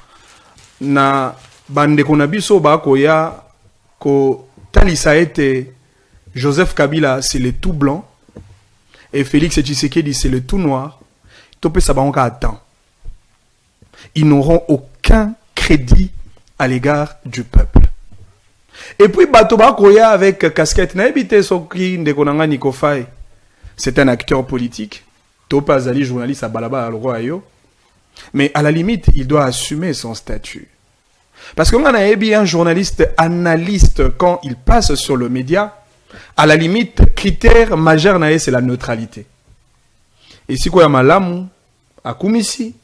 na bande konabiso ba koya ko talisa été Joseph Kabila c'est le tout blanc et Félix Tshisekedi c'est le tout noir. Topé ça ba on attend. Ils n'auront aucun crédit à l'égard du peuple. Et puis Batoba Koya avec casquette naibité Soki Ndekonanga Nikofai. C'est un acteur politique. Topa Zali journaliste à Balaba à Royo. Mais à la limite, il doit assumer son statut. Parce qu'on a bien un journaliste analyste quand il passe sur le média. À la limite, critère majeur c'est la neutralité. Et si quoi malamu à Kumisi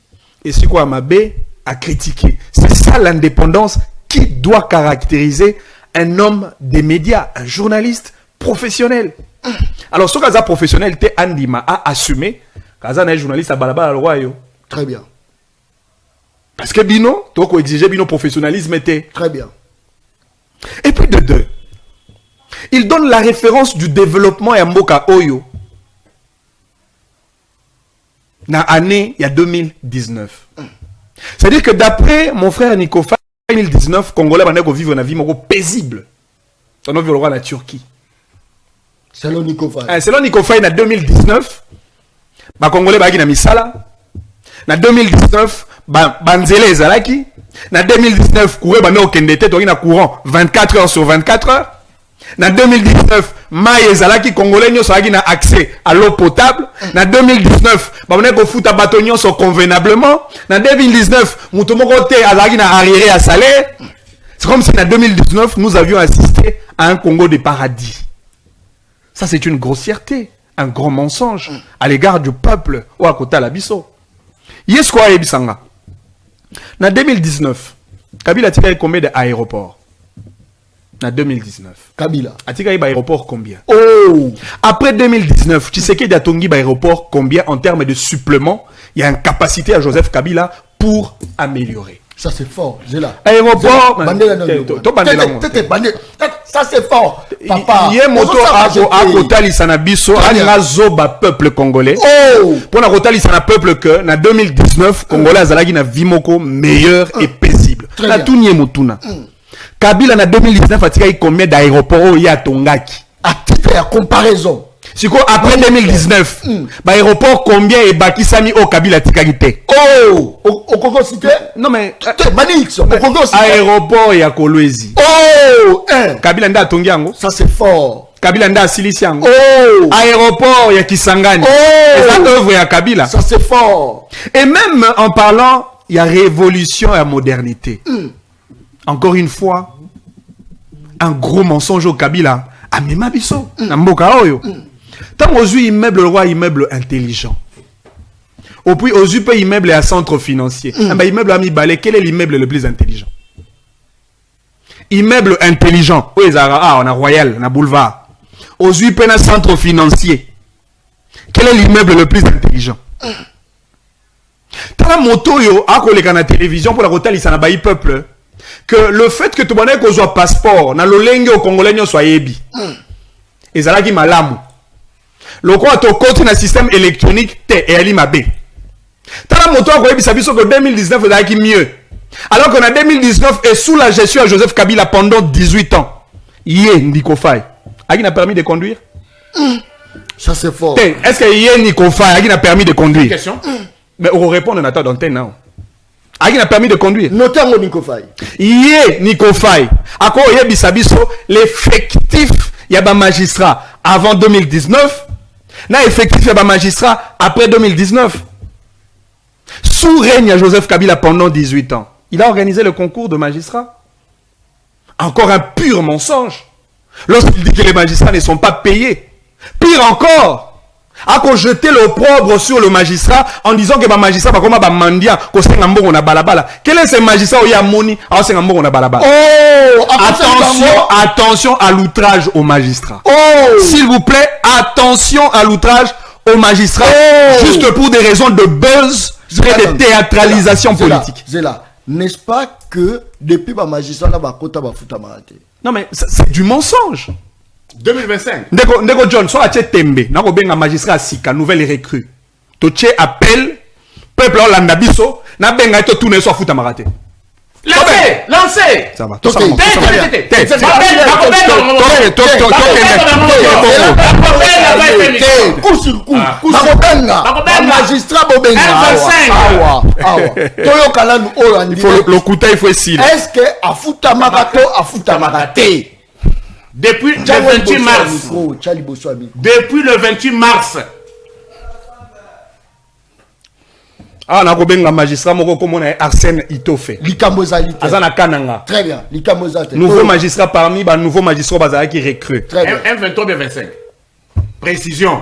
et si quoi mabé à critiquer. C'est ça l'indépendance qui doit caractériser un homme des médias, un journaliste professionnel. Alors, ce cas professionnel, t'es Andima a assumé. Kaza un journaliste à Balaba à Royo. Très bien. Parce que Bino, toi qu'on exigeait Bino professionnalisme était. Très bien. Et puis de deux, il donne la référence du développement à Mboka Oyo. Na année, il y a 2019. C'est-à-dire que d'après mon frère Nikofa, 2019, Congolais vont vivre une vie paisible. On va vivre la Turquie. Selon Nikofa. Selon Nikofa, en 2019, les Congolais vont vivre misala. En 2019, Banzele Zalaki. En 2019, Kouré va au Kendete, on a courant 24 heures sur 24 heures. En 2019, Maïe Zalaki, Congolais n'ont accès à l'eau potable. En 2019, on a foot à bâtonnion convenablement. En 2019, Moutomokote Azagi n'a arriéré à salaire. C'est comme si en 2019, nous avions assisté à un Congo de paradis. Ça, c'est une grossièreté, un grand mensonge à l'égard du peuple ou à côté de l'Abisso. Yes, quoi, Ebisanga. En 2019, Kabila a combien d'aéroports? En 2019. Kabila. A-t-il aéroport combien? Oh! Après 2019, tu sais qu'il y a Tongi aéroport combien en termes de supplément? Il y a une capacité à Joseph Kabila pour améliorer. Ça c'est fort. J'ai là. Aéroport. Ça c'est fort. Papa. Yé moto a kotali sana biso alinga zoba peuple congolais. Oh. Pour na kotali sana peuple que na 2019 Congolais azalaki na vie moko meilleure et paisible. Na tout nye motuna. Kabila na 2019 atikaki combien d'aéroports ya tongaki? À titre de comparaison. Si quoi après 2019, aéroport combien est bakisami au Kabila tikaki te? Oh, au Congo cité? Non mais Manix, au Congo cité. Aéroport ya Kolwezi. Oh, Kabila nda tongi yango. Ça c'est fort. Kabila nda silisi yango. Oh, aéroport ya Kisangani. Oh, et ça œuvre ya Kabila. Ça c'est fort. Et même en parlant, il y a révolution et modernité. Encore une fois, un gros mensonge au Kabila. Ah mais ma biso, na mboka oyo. Tant aux yeux immeuble le roi immeuble intelligent. Au puis aux yeux pas immeuble à centre financier. Immeuble à mi balai, quel est l'immeuble le plus intelligent? Immeuble intelligent. Oui, on a Royal, on a Boulevard. Aux yeux pas un centre financier. Quel est l'immeuble le plus intelligent? Tant la moto yo a collé la télévision pour la rotali ça n'a pas peuple. Que le fait que tu bonnes qu'on soit passeport, na lolenge au Congolais soit yebi. Et ça là qui malamu. Le quoi to côté na système électronique te et ali mabe. Tala moto a yebi sabiso que 2019 là qui mieux. Alors qu'on a 2019 et sous la gestion de Joseph Kabila pendant 18 ans. Yé Ndiko Faye. A qui n'a permis de conduire? Ça c'est fort. Est-ce que Yé Ndiko Faye a qui n'a permis de conduire? Question. Mais on répond on attend d'antenne non. A qui n'a permis de conduire? Notamment Ndiko Faye. Yé Ndiko Faye. A quoi yebi sabiso l'effectif yaba magistrat avant 2019. Na effectif yaba magistrat après 2019. Sous règne à Joseph Kabila pendant 18 ans. Il a organisé le concours de magistrats. Encore un pur mensonge. Lorsqu'il dit que les magistrats ne sont pas payés. Pire encore. A qu'on jeté l'opprobre sur le magistrat en disant que le magistrat va comme mandia qu'on s'est on a balabala. Quel est ce magistrat où il y a moni à s'est on a balabala? Oh, attention à l'outrage au magistrat. Oh, s'il vous plaît, attention à l'outrage au magistrat. Oh, juste pour des raisons de buzz et de théâtralisation politique. Zéla, n'est-ce pas que depuis le magistrat là va kota va fouta marate? Non mais c'est du mensonge. 2025. Ndeko John, soit à Tembe, n'a pas un magistrat sika nouvelle recrue. Toche appelle peuple Hollanda biso, n'a benga to tourner soit fouta marate. Lancez. Ça va. Le couteau il faut essayer. Est-ce que afuta marato afuta marate? Depuis le 28 mars. Depuis le 28 mars. Ah, on a un magistrat comme Arsène Itofe. Likamozalité. Azana Kananga. Très bien. Likamozalité. Nouveau magistrat parmi les nouveaux magistrats qui recrutent. Très bien. M23 B25. Précision.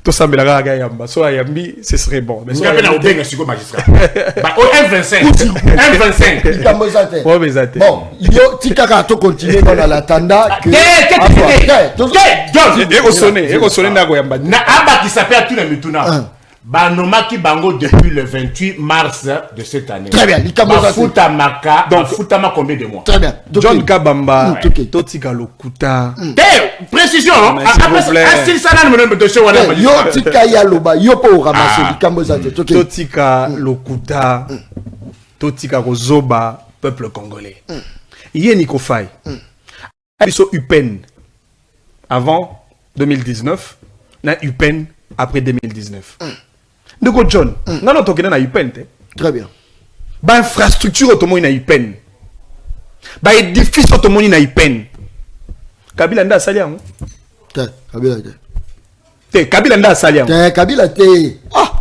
Tout ça, mais la gayamba. Soit yambi, ce serait bon. Mais soit yambi, c'est magistrat. M25. M25. Likamozalité. Bon, yo tikaka to continuer dans l'attendant que. Sonné na goyamba. Na aba qui s'appelle tout le mituna. Banomaki bango depuis le 28 mars de cette année. Très bien. Futa maka. Donc futa ma combien de mois? Très bien. John Kabamba. Totika lokuta. Précision. Après ça là me dossier wala. Yo tika ya loba yo po ramasser Likamozate. Totika lokuta. Totika kozoba peuple congolais. Yé Ndiko Faye. Abiso UPEN avant 2019, na UPEN après 2019. Ndeko John, non tokena na UPEN te. Très bien. Ba infrastructure automoni na UPEN. Ba édifice automoni na UPEN. Kabila nda asali yango? Kabila te. Te Kabila nda asali yango? Te Kabila te. Ah.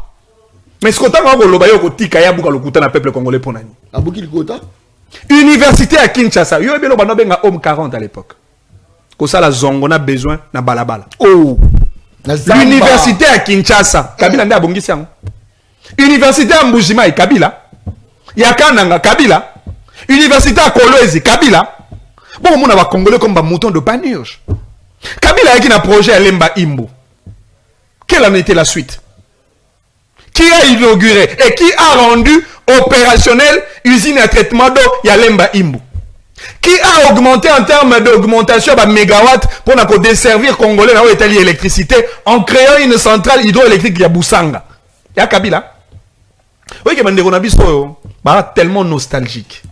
Mais ce qu'on a loba yo kotika ya buka lokuta na peuple congolais pour nani? Abuki likota? Université à Kinshasa, yo ebelo bano benga homme 40 à l'époque. Ko ça la zongo na besoin na balabala. Oh. L'université à Kinshasa, Kabila nda bongisi yango. Université à Mbujimai, Kabila. Yakananga, Kabila. Université à Kolwezi, Kabila. Bon, on a congolais comme un mouton de panurge. Kabila a un projet à Lemba Imbo. Quelle en était la suite? Qui a inauguré et qui a rendu opérationnel usine à traitement d'eau à Lemba Imbo? Qui a augmenté en termes d'augmentation de mégawatts pour desservir Congolais dans l'électricité en créant une centrale hydroélectrique à Boussanga? Il y a Kabila. Oui, c'est tellement nostalgique.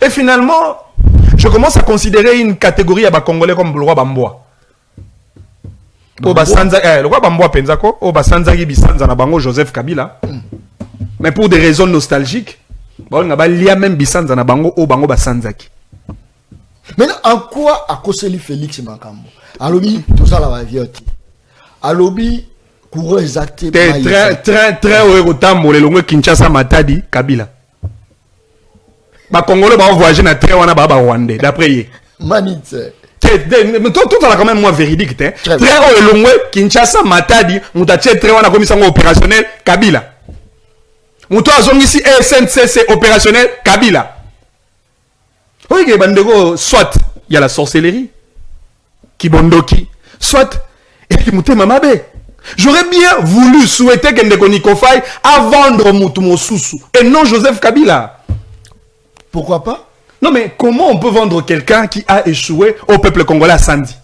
Et finalement, je commence à considérer une catégorie à Congolais comme le roi Bamboa. Le roi Bamboa Penzako, Obasanzaki Bisanza na bango Joseph Kabila. Mais pour des raisons nostalgiques, il y a même Bisanza na bango au bango Basanzaki. Maintenant, en quoi a Koseli Félix Makambo? Alobi, tout ça la vioti. Alobi, courant exacté. Très heureux tambo le longue Kinshasa Matadi Kabila. Ba Congolais ba voyager na très wana ba Rwandais d'après yé. Manite. Mais tout là quand même moins véridique très haut longue Kinshasa Matadi mutache très wana comme ça opérationnel Kabila. Muto azongi ici SNCC opérationnel Kabila. Oui, soit il y a la sorcellerie, Kibondoki, soit il y a Mamabe. J'aurais bien voulu souhaiter que Ndeko Nikofai à vendre Moutumo Soussou et non Joseph Kabila. Pourquoi pas? Non, mais comment on peut vendre quelqu'un qui a échoué au peuple congolais à Sandi?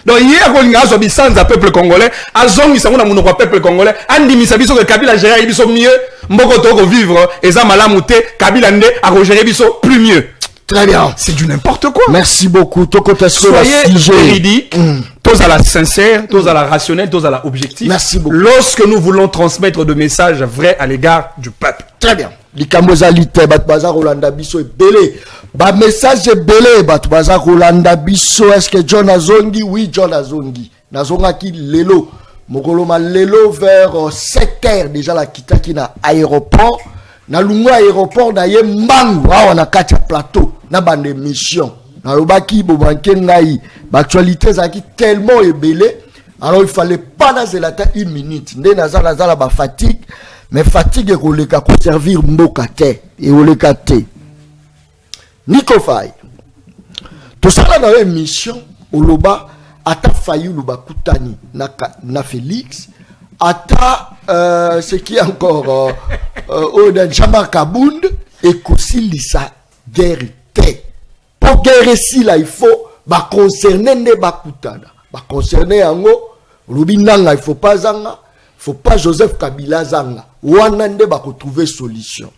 Donc, hier, quand on a dit au peuple congolais, à Zong, ils sont au peuple congolais, Andi Misabiso que Kabila gère Biso mieux, Mboko Togo vivre, et Zamalamouté, Kabila Nde a géré Biso plus mieux. Très bien. C'est du n'importe quoi. Merci beaucoup. Soyez véridique, tous à la sincère, tous à la rationnelle, tous à la objective. Merci beaucoup. Lorsque nous voulons transmettre des messages vrais à l'égard du peuple. Très bien. Likamozalite, Batbaza Rolanda Biso est belé. Ba message est belé, Batbaza Rolanda Biso. Est-ce que John Azongi? Oui, John Azongi. Nazonga ki lelo. Mokoloma lelo vers 7h déjà la kitaki na aéroport. Na lungu aéroport na ye mbangu on a kati plateau na bande mission na lobaki bo banke ngai actualité zaki tellement ébélé alors il fallait pas na zelata 1 minute ndé na zala ba fatigue mais fatigue ko leka ko servir mboka te et oleka te Nikofai to sala na émission oloba ata Fayulu bakutani na Félix ata ce qui est encore Jamba Kabound et Kosilisa guerre. Pour guerre si là il faut concerner ne bakutana. Concerner ango Rubinanga il faut pas zanga, faut pas Joseph Kabila zanga. Wanande ba trouver solution.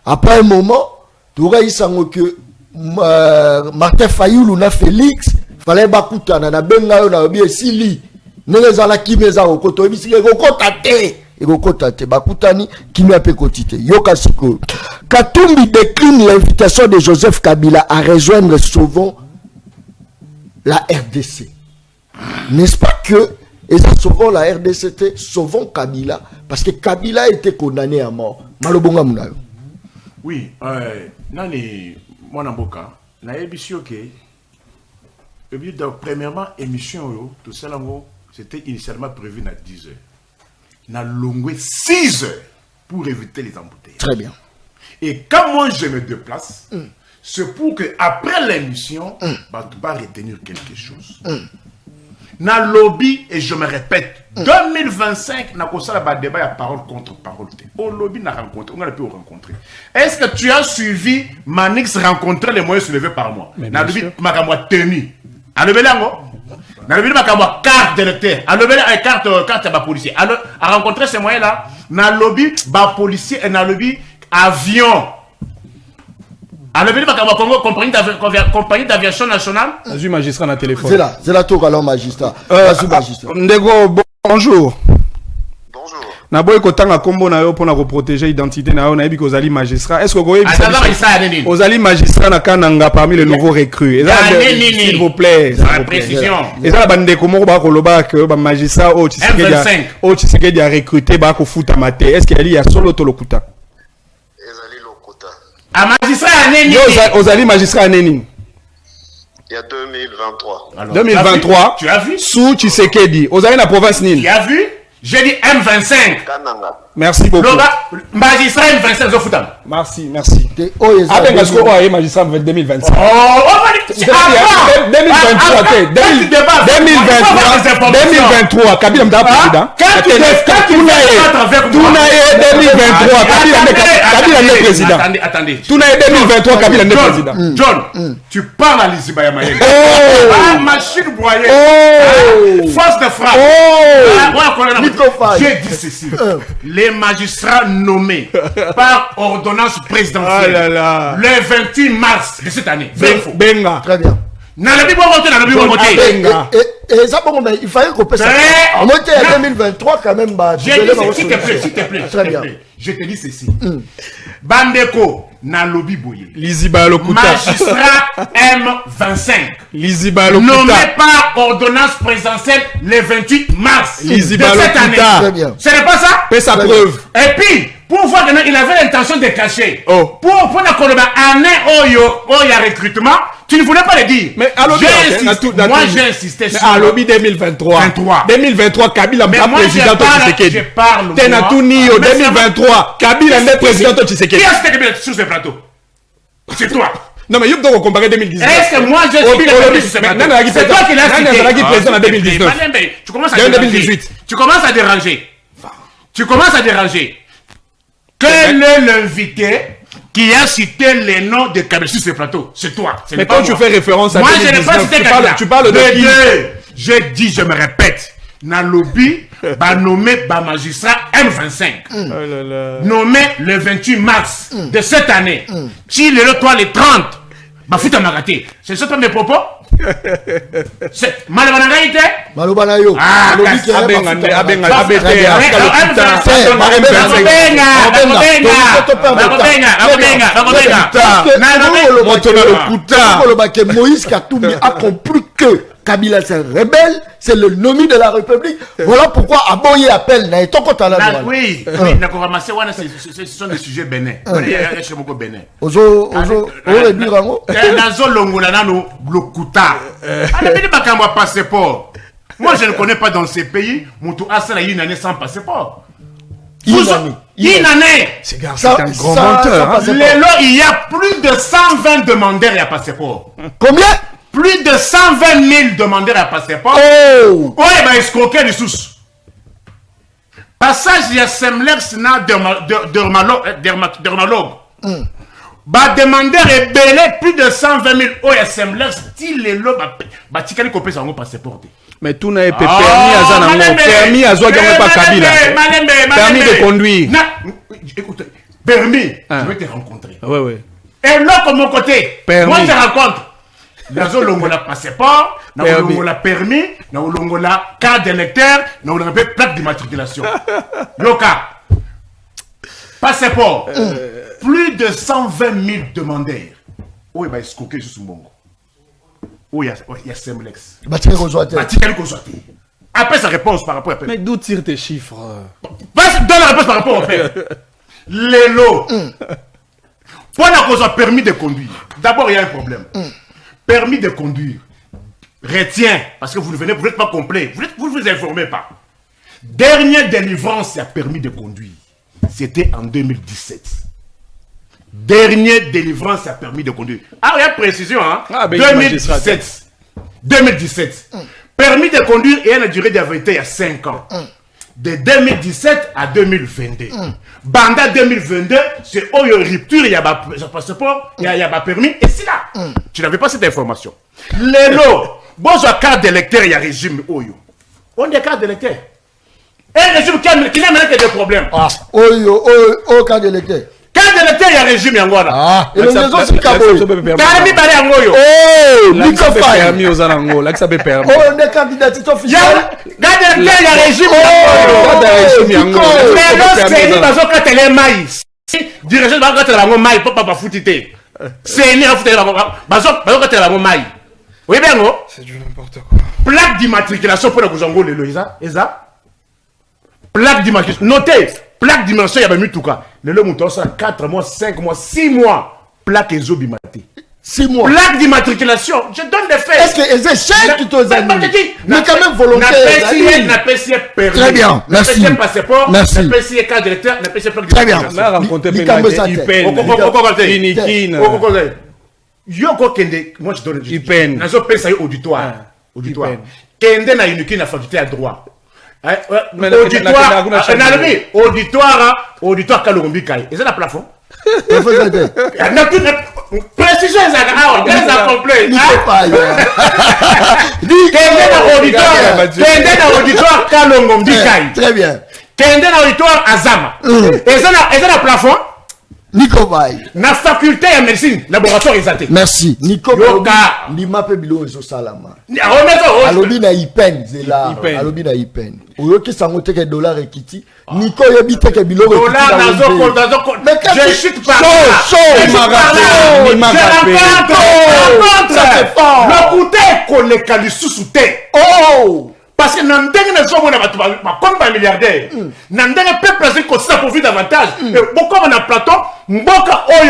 Après un moment, tu aurais eu que Martin Fayulu na Félix fallait bakutana na benga na obi sili. Nezala kimeza okoto ebisike okota te. Ekokotate bakutani kimi ape kotite yoka siko Katumbi décline l'invitation de Joseph Kabila à rejoindre Sauvons la RDC. N'est-ce pas que et ça Sauvons la RDC Sauvons Kabila parce que Kabila a été condamné à mort. Malobonga munayo. Oui, nani mwana mboka na ebisio ke premièrement émission yo tout ça c'était initialement prévu à 10h. Na longué 6 heures pour éviter les embouteillages. Très bien. Et quand moi je me déplace, c'est pour que après l'émission, tu vas retenir quelque chose. Na lobby, et je me répète, 2025, na kosala ba débat, il y a parole contre parole. Au lobby, n'a rencontré, on a pu rencontrer. Est-ce que tu as suivi Manix rencontrer les moyens soulevés par moi? Na lobby, makamwa tenu. A levé l'ango? Na levé makamwa carte d'électeur. A levé la carte à policier. A rencontrer ces moyens-là, na lobby, ba policier et na lobby, avion. A levé makamwa Congo, compagnie d'aviation nationale. Azu magistrat na téléphone. C'est là tout alors magistrat. Ndego, bonjour. Bonjour. Na boy kotanga kombo na yo pona ko protéger identité na yo na yebi kozali magistrat. Est-ce que goye bisa ozali magistrat na kananga parmi les nouveaux recrues? S'il vous plaît. Précision. Et ça bande komoko ba koloba que ba magistrat o Tshisekedi a recruté ba ko futa mate. Est-ce qu'il y a solo to lokuta? Ezali lokuta. A magistrat aneni. Yo ozali magistrat aneni. Il y a 2023. Alors, 2023. Tu as vu? Sous Tshisekedi. Ozali na province nini? Tu as vu? J'ai dit M25. Kananga. Merci beaucoup. Magistrat M25 Zofutam. Merci, merci. Avec un score magistrat 2025. Oh, 2023, Kabila Mda président. Quand tu 2023, Kabila Mda président. Attendez. Tout 2023, Kabila Mda président. John, tu parles à Lizibaya Mayele. Machine broyée. Force de frappe. J'ai dit ceci. Les magistrats nommés par ordonnance présidentielle le 28 mars de cette année. Benga. Très bien. Et ça, il fallait qu'on puisse. En 2023, quand même. S'il te plaît. Très bien. Je te dis ceci. Bandeko, na lobby boye. Liziba Lokuta. Magistrat M25. Liziba Lokuta. Nommé par ordonnance présidentielle le 28 mars Liziba de cette année. Très bien. Ce n'est pas ça? Fais sa preuve. Et puis, pour voir qu'il avait l'intention de cacher. Pour la année Oyo recrutement, tu ne voulais pas le dire. Mais à lobby, moi j'ai insisté sur à lobby 2023. 2023, Kabila Mda président de Tshisekedi. Je parle. Tenatuni au 2023, Kabila Mda président de Tshisekedi. Qui est-ce qui est sur ce plateau? C'est toi. Non, mais il faut comparer 2019. Est-ce que moi j'ai cité sur ce plateau? C'est toi qui l'as cité. Président en 2019. Tu commences à déranger. Tu commences à déranger. Quel est l'invité qui a cité les noms de Kabila sur ce plateau? C'est toi. Mais quand tu fais référence à 2019, moi je n'ai pas cité Kabila. Tu parles de qui? Je dis, je me répète. Dans le lobby, nommé magistrat M25. Nommé le 28 mars de cette année. Si le toi le 30, Bafuta Magaté. C'est ça mes propos? C'est Malabanaïté? Malabanayo. Ah, Moïse Katumbi a compris que Kabila c'est un rebelle, c'est le nommé de la République. Voilà pourquoi Aboye appelle oui, ce sont des sujets bénins. Ozo réduire en haut. Passeport. Moi je ne connais pas dans ces pays, Moutou Asala une année sans passeport. Une année. C'est un grand menteur. Il y a plus de 120 demandeurs à passeport. Combien? Plus de 120 000 demandeurs à passeport. Oh, il va escroquer les sous. Passage, il y a Semlex, dermatologue. Demandeur est belé plus de 120 000 euros à Semlex. Si les lots, Batikali copie son passeport. Mais tout n'a pas permis à Zoua pas Kabila. Permis de conduire. Écoute, permis, je vais te rencontrer. Oui. Et l'autre de mon côté, permis. Moi je rencontre. Nazo longola passeport, nazo longola permis, nazo longola carte d'électeur, nazo longola plaque d'immatriculation. Yoka. Passeport. Plus de 120 000 demandeurs. Où il va escroquer sur ce bongo. Où il y a Semlex. Batikali Kozouate. Après sa réponse par rapport à Mais d'où tirent tes chiffres? Donne la réponse par rapport au fait. Les lots. Pour la cause permis de conduire. D'abord, il y a un problème. Permis de conduire. Retiens, parce que vous n'êtes pas complet. Vous ne vous informez pas. Dernière délivrance, il y a permis de conduire. C'était en 2017. Dernière délivrance, il y a permis de conduire. Ah, il y a précision, hein? 2017. 2017. Permis de conduire et une durée de validité il y a 5 ans. De 2017 à 2022. Banda 2022, c'est où il y a une rupture, il y a un passeport, il y a un permis, et c'est là. Tu n'avais pas cette information. Les lots, bon, j'ai carte d'électeur, il y a régime Oyo. On a carte d'électeur. Un régime qui n'a même que des problèmes. Oyo, carte d'électeur. Carte d'électeur, il y a régime Yangola. Ah, et les maisons sur Kaboy. Permis Bale Angoyo. Oh, Microphone. Permis aux Alango, là que ça peut permis. Oh, on est candidat officiel. Carte d'électeur, il y a régime Yangola. Mais lorsque nous avons quand elle est maïs, dirigeant de la quand maïs, pas foutité. C'est une foutité. Bazo quand elle est maïs. Oui, bien, non? C'est du n'importe quoi. Plaque d'immatriculation pour le Gouzango, Eza. Plaque d'immatriculation. Notez, plaque d'immatriculation, il y a mis tout cas. Le mouton, ça 4 mois, 5 mois, 6 mois. Plaque et zobimate. 6 mois. Plaque d'immatriculation. Je donne des faits. Est-ce que c'est cher tout aux amis? Mais quand même volontaire. Très bien, merci. Passeport, merci. carte d'électeur, très bien. Moi je donne auditoire. Kende na unique na faculté à droit. Auditoire Kalombi Kai. Et c'est la plafond. Précision auditoire Kalombi Kai. Très bien. Kende na auditoire Azama. Et c'est la plafond. Nico Baye. Na faculté de médecine, laboratoire exact. Merci. Nico Lima pe bilo ezo salama. Alobi na ipen zela. Alobi na ipen. Oyoki sango teke dollar ekiti. Nico yebi teke bilo ekiti. Dollar nazo. Je chute par là. Le côté koleka lisusu te. Oh! Parce que dans le temps, on a comme un milliardaire. Dans le peuple, c'est qu'on s'en profite davantage. Beaucoup on a Platon,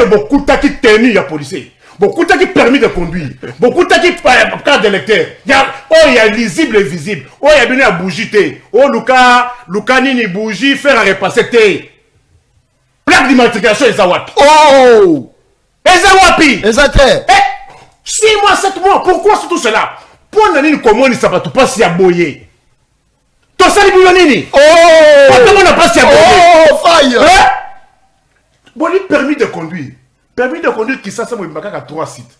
beaucoup qui tenus à policier. Beaucoup qui permis de conduire. Beaucoup qui carte d'électeur. Il y a lisible et visible. Il y a bien à bougie. Luka nini bougie, faire à repasser. Plaque d'immatriculation et Zawapi. Oh! Et Zawapi. Exactement. 6 mois, 7 mois. Pourquoi c'est tout cela? Pour nani comment ni sabatu pas si aboyé. To sali bilonini. Oh! Pourquoi on n'a pas si aboyé? Oh, faille. Bon, il permis de conduire. Permis de conduire qui ça ça mobimba kaka 3 sites.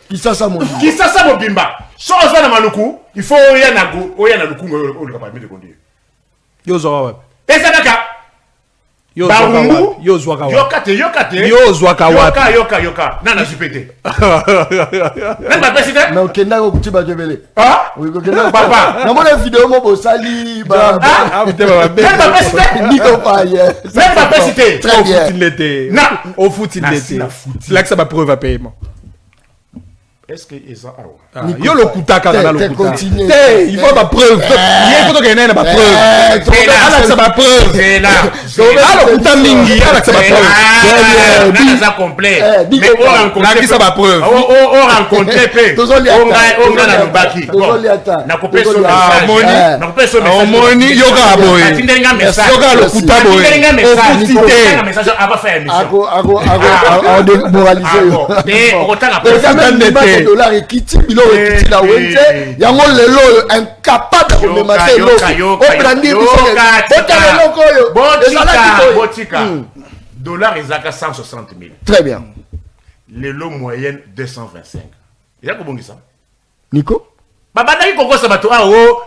Qui ça ça mobimba. Qui ça ça mobimba. So ça na maluku, il faut oya na luku on le permis de conduire. Yo zo wa. Et ça naka. Yo zo wa. Yoka. Nana jipete. Même pas président. Mais okenda ko kutiba jebele. Ah? Oui, okenda papa. Na mona vidéo mo bo sali ba. Ah, vous t'es pas bête. Même pas président. Nico Paye. Même pas président. Très bien. Il l'était. Non. Au foot il l'était. C'est là que ça va preuve à paiement. Est-ce que ils ont yo le kutaka na le kutaka. Il faut ma preuve. Il faut que ait ma preuve. Ala ça ma preuve. C'est là. Ala kuta mingi, ala ça ma preuve. Bien ça complet. Mais on rencontre ça ma preuve. On rencontre peu. On a na baki. Na kopé so message. Na kopé so message. Moni yoga boy. Atindenga message. Yoga le kuta boy. Atindenga message. Message avant faire émission. Ako démoraliser. Mais on t'a la dollar ekiti bilo ekiti la wente yango lelo incapable de rememater l'eau obrandi botika dollar ezaka 160 000. Très bien. Le lot moyenne 225. Il y a comment ça? Nico? Babana Koko Sabato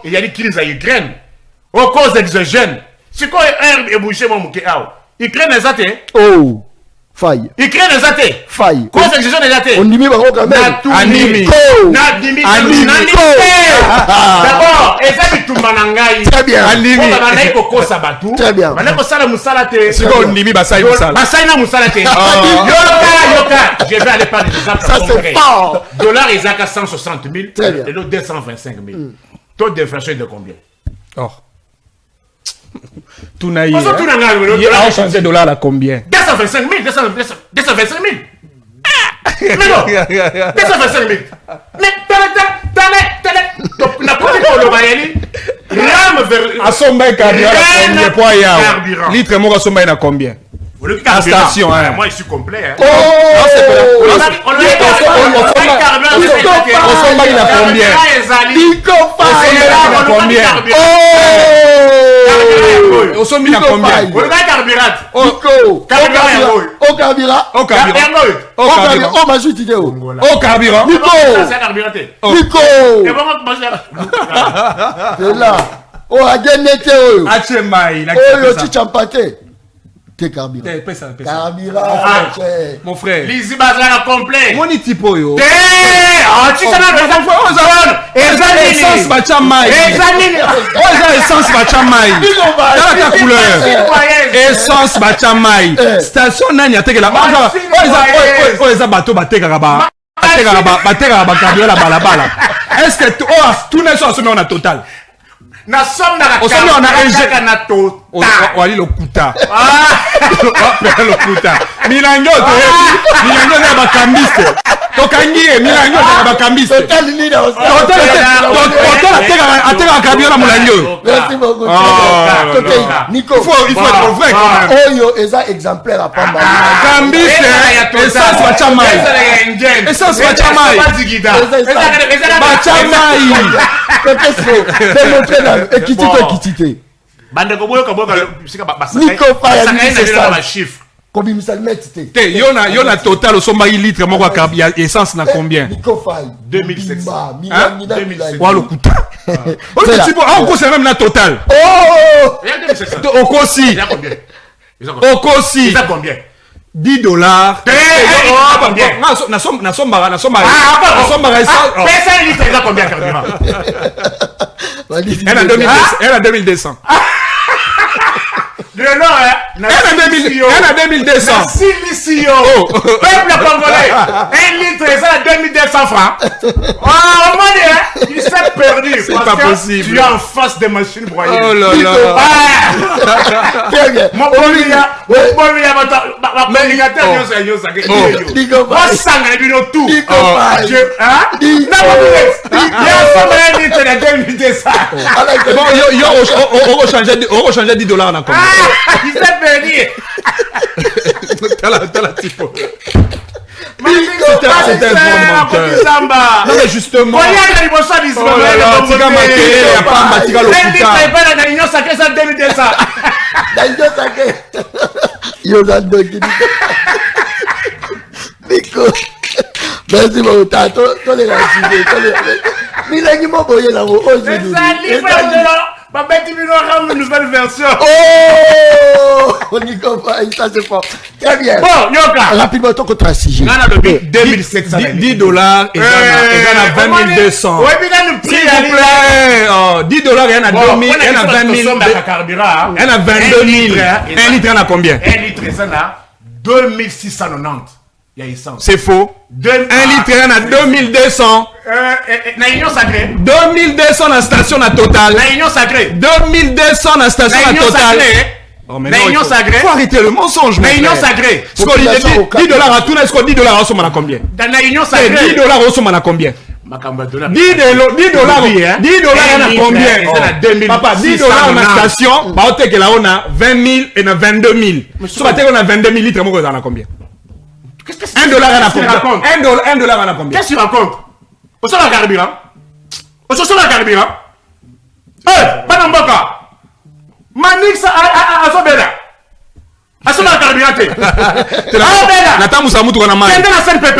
il y a des crises à Ukraine. Au cause des jeunes. C'est quoi un ébouché mon mouké Ukraine est athée. Oh. Faille. Ukraine est athée. Faille. Cause des jeunes est athée. On dit mais quand même. Animi. D'abord, et ça dit tout manangai. Très bien. Animi. Babana Koko Sabato. Très bien. Babana Koko Sala Moussalate. C'est quoi Animi Basai Moussala? Basai na Moussalate. Yoka. Je vais aller parler des exemples. Ça c'est fort. Dollar est à 160 000. Très bien. Et l'autre 225 000. Taux d'inflation est de combien? Or. Tout naïf. Il a changé $, à combien? 225 000. 225 000. Mais non. 225 000. Mais la politique pour le Bayali. À son bain carburant. Litre moi à son bain à combien? La station, moi je suis complet. Oh, on T'es carburant. Carburant. Mon frère. Lisi bazala complet. Mon tipo yo. Tu sais pas essence bachamai. Essence bachamai. Quelle couleur? Essence bachamai. Station nani atekela. Oza bato bateka ba. Bateka ba carburant la balabala. Est-ce que tout n'est pas on a total? na somme na Osomi on a kaka na tota. Wali lokuta. Lokuta. Milango na bakambiste. Tokangie milango na bakambiste. Total ni na Total ateka kabio na mulango. Merci beaucoup. Nico, Il faut être vrai quand même. Oyo eza exemplaire à Pamba. Kambiste. Essence wa chamai. Essence wa chamai. Bachamai. Peut-être démontrer la équité. Bande ko boyoka bisika basaka. Nico Faya c'est ça ma chiffre. Comme il s'est mis Te yona total somba litre moko ya essence na combien? Nico Faya 2700. Wa lokuta. Tu peux on c'est même na total. Oh! Okosi. Okosi. Ça combien? $10. Na somba. Pesa litre ça combien carburant? Elle a 2200. De l'or, Elle a 2200. Silicio. Peuple congolais. 1 litre, ça a 2200 francs. Oh, mon il s'est perdu. C'est pas possible. Tu es en face des machines broyées. Oh là là. Très bien. Mon communicateur, tout. On change $10 en compte. Il s'est perdu. T'as la typo. C'était un bon menteur. Non mais justement. Nico, merci beaucoup. Toi les Milangi m'a boyé là haut. Une nouvelle version. Oh, Nico, ça c'est fort. Très bien. Bon, Yoka. Rapidement, ton contrat sigé. $10 2700. et en a 2200. Oui, mais là, le prix, s'il vous plaît. $10 et en a 2000. Et en a 20 000. Et en a 22 000. 1 litre, en a combien? 1 litre, ça a 2690. Il y a essence. C'est faux. 1 litre, il y en a 2200. Na union sacrée. 2200 dans la station na total. Na union sacrée. 2200 dans la station na total. Oh, mais na union sacrée. Faut arrêter le mensonge. Na union sacrée. $10 à tout, est-ce que $10 au sommet à combien? Dans la union sacrée. $10 au sommet à combien? $10 à combien? Papa, $10 dans la station. Bah, on que là on a 20 000 et 22 000. Soit on a 22 000 litres, on a combien? $1 à combien? $1 à combien? Qu'est-ce que tu racontes? Au sol à carburant. Au sol à carburant. Banamboka. Manix à Zobeda. À sol à carburant. Nata Moussamoutou on a mal. Quel est la CNPP?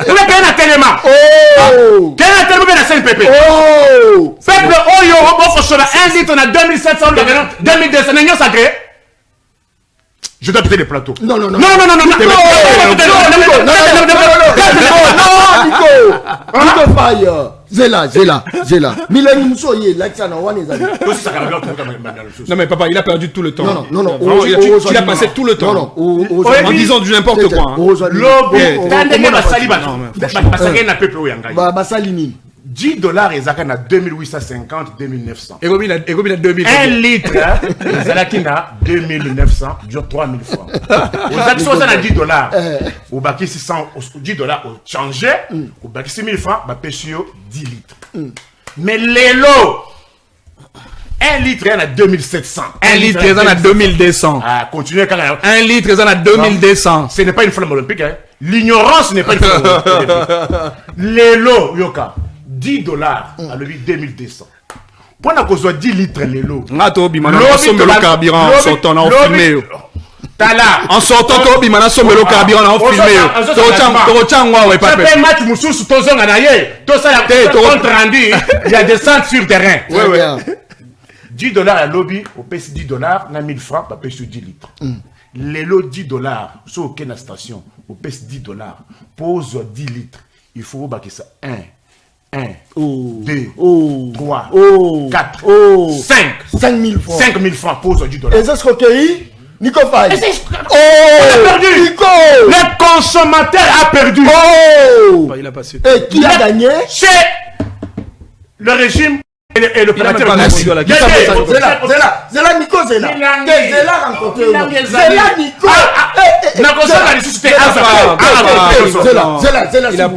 Vous êtes bien à Téléma. Oh! Quel est la CNPP la CNPP? Oh! Peuple Oyo, on fait 1 litre, on a 2700, 2200, n'est-ce pas sacré? Je dois quitter le plateau. Non. Non, Nico Fire. Zela. Milangi Moussoye, l'accent one is Non mais papa, il a perdu tout le temps. Non. Il a passé tout le temps. En disant du n'importe quoi. $10 et ça a 2850, 2900. Et combien 2000? 1 litre, ça a 2900, 3000 francs. Aux actions, ça a $10. Au baki 600, $10 au changer, au baki 6000 francs, bah pêchio 10 litres. Mais les lots, 1 litre, il y en a 2700. 1 litre, il y en a 2200. Ah, continuez quand même. 1 litre, il y en a 2200. Ce n'est pas une flamme olympique, hein. L'ignorance n'est pas une flamme olympique. Les lots, Yoka. $10 à le 2200. Pour qu'on soit 10 litres les lots. Le carburant en sortant, on filmé. En sortant, on somme le carburant, on filmé. Tu match Moussous, tout ça, compte rendu. Il y a des centres sur terrain. $10 à lobby, on paye $10, on a 1000 francs, on paye sur 10 litres. Les lots $10, sur aucune station, on paye $10. Pose 10 litres. Il faut que ça 1. 2, 3, 4, 5. 5000 francs. 5000 francs pour $10. Et ça se recueille Nico Faye. On a perdu. Nico. Le consommateur a perdu. Oh. Il a passé. Et qui a gagné? C'est le régime Et l'opérateur Zela Nico Zela. Zela rencontré. Zela Nico.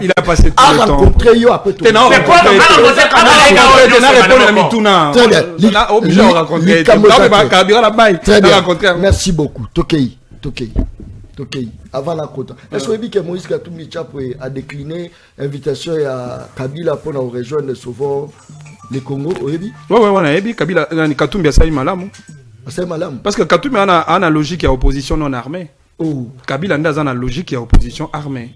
Il a passé tout le temps. Rencontré yo après tout. Merci beaucoup. Tokei. Avant la côte. Est-ce que Moïse Katumbi a décliné l'invitation à Kabila pour nous rejoindre souvent le Congo? Oui, Kabila Katumbi a salué Malam. Parce que Katumbi a une logique à opposition non armée. Kabila a une logique à opposition armée.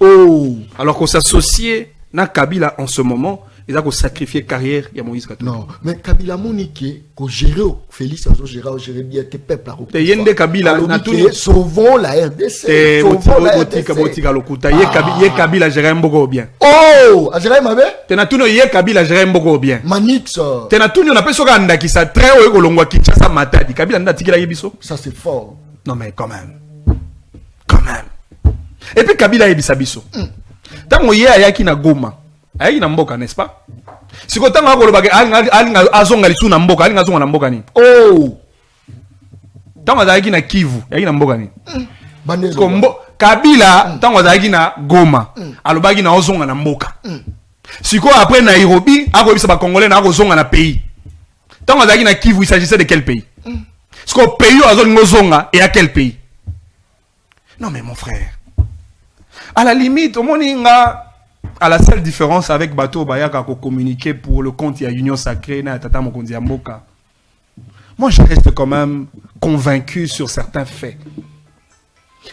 Alors qu'on s'associe à Kabila en ce moment, il a sacrifié carrière de Moïse Katumbi. Non, mais Kabila Monique, qu'on gère Félix Anzo gérer bien tes peuples. Yende Kabila sauvons la RDC. Kabila gère Mbogo bien. Oh, gère mabe? Tenatuno ye Kabila gère Mbogo bien. Manix. Tenatuno na peso kanda ki sa très haut kolongwa Kinshasa matadi. Kabila nda tikila yebiso. Ça c'est fort. Non mais quand même. Et puis Kabila yebisa biso. Tango ye ayaki na Goma. Ayaki na mboka, n'est-ce pas? Si ko tango akoloba ke azonga litu na mboka, ali ngazonga na mboka ni. Tango azaki na Kivu, ayaki na mboka ni. Kabila tango azaki na Goma, alobaki na ozonga na mboka. Siko après Nairobi, akobisa ba Congolais na kozonga na pays. Tango azaki na Kivu, il s'agissait de quel pays? Siko pays azolingo zonga et à quel pays? Non mais mon frère. À la limite, au moninga à la seule différence avec Bato Bayaka qu'on communiquait pour le compte il y a Union Sacrée na Tata Mokonzi Mboka. Moi je reste quand même convaincu sur certains faits.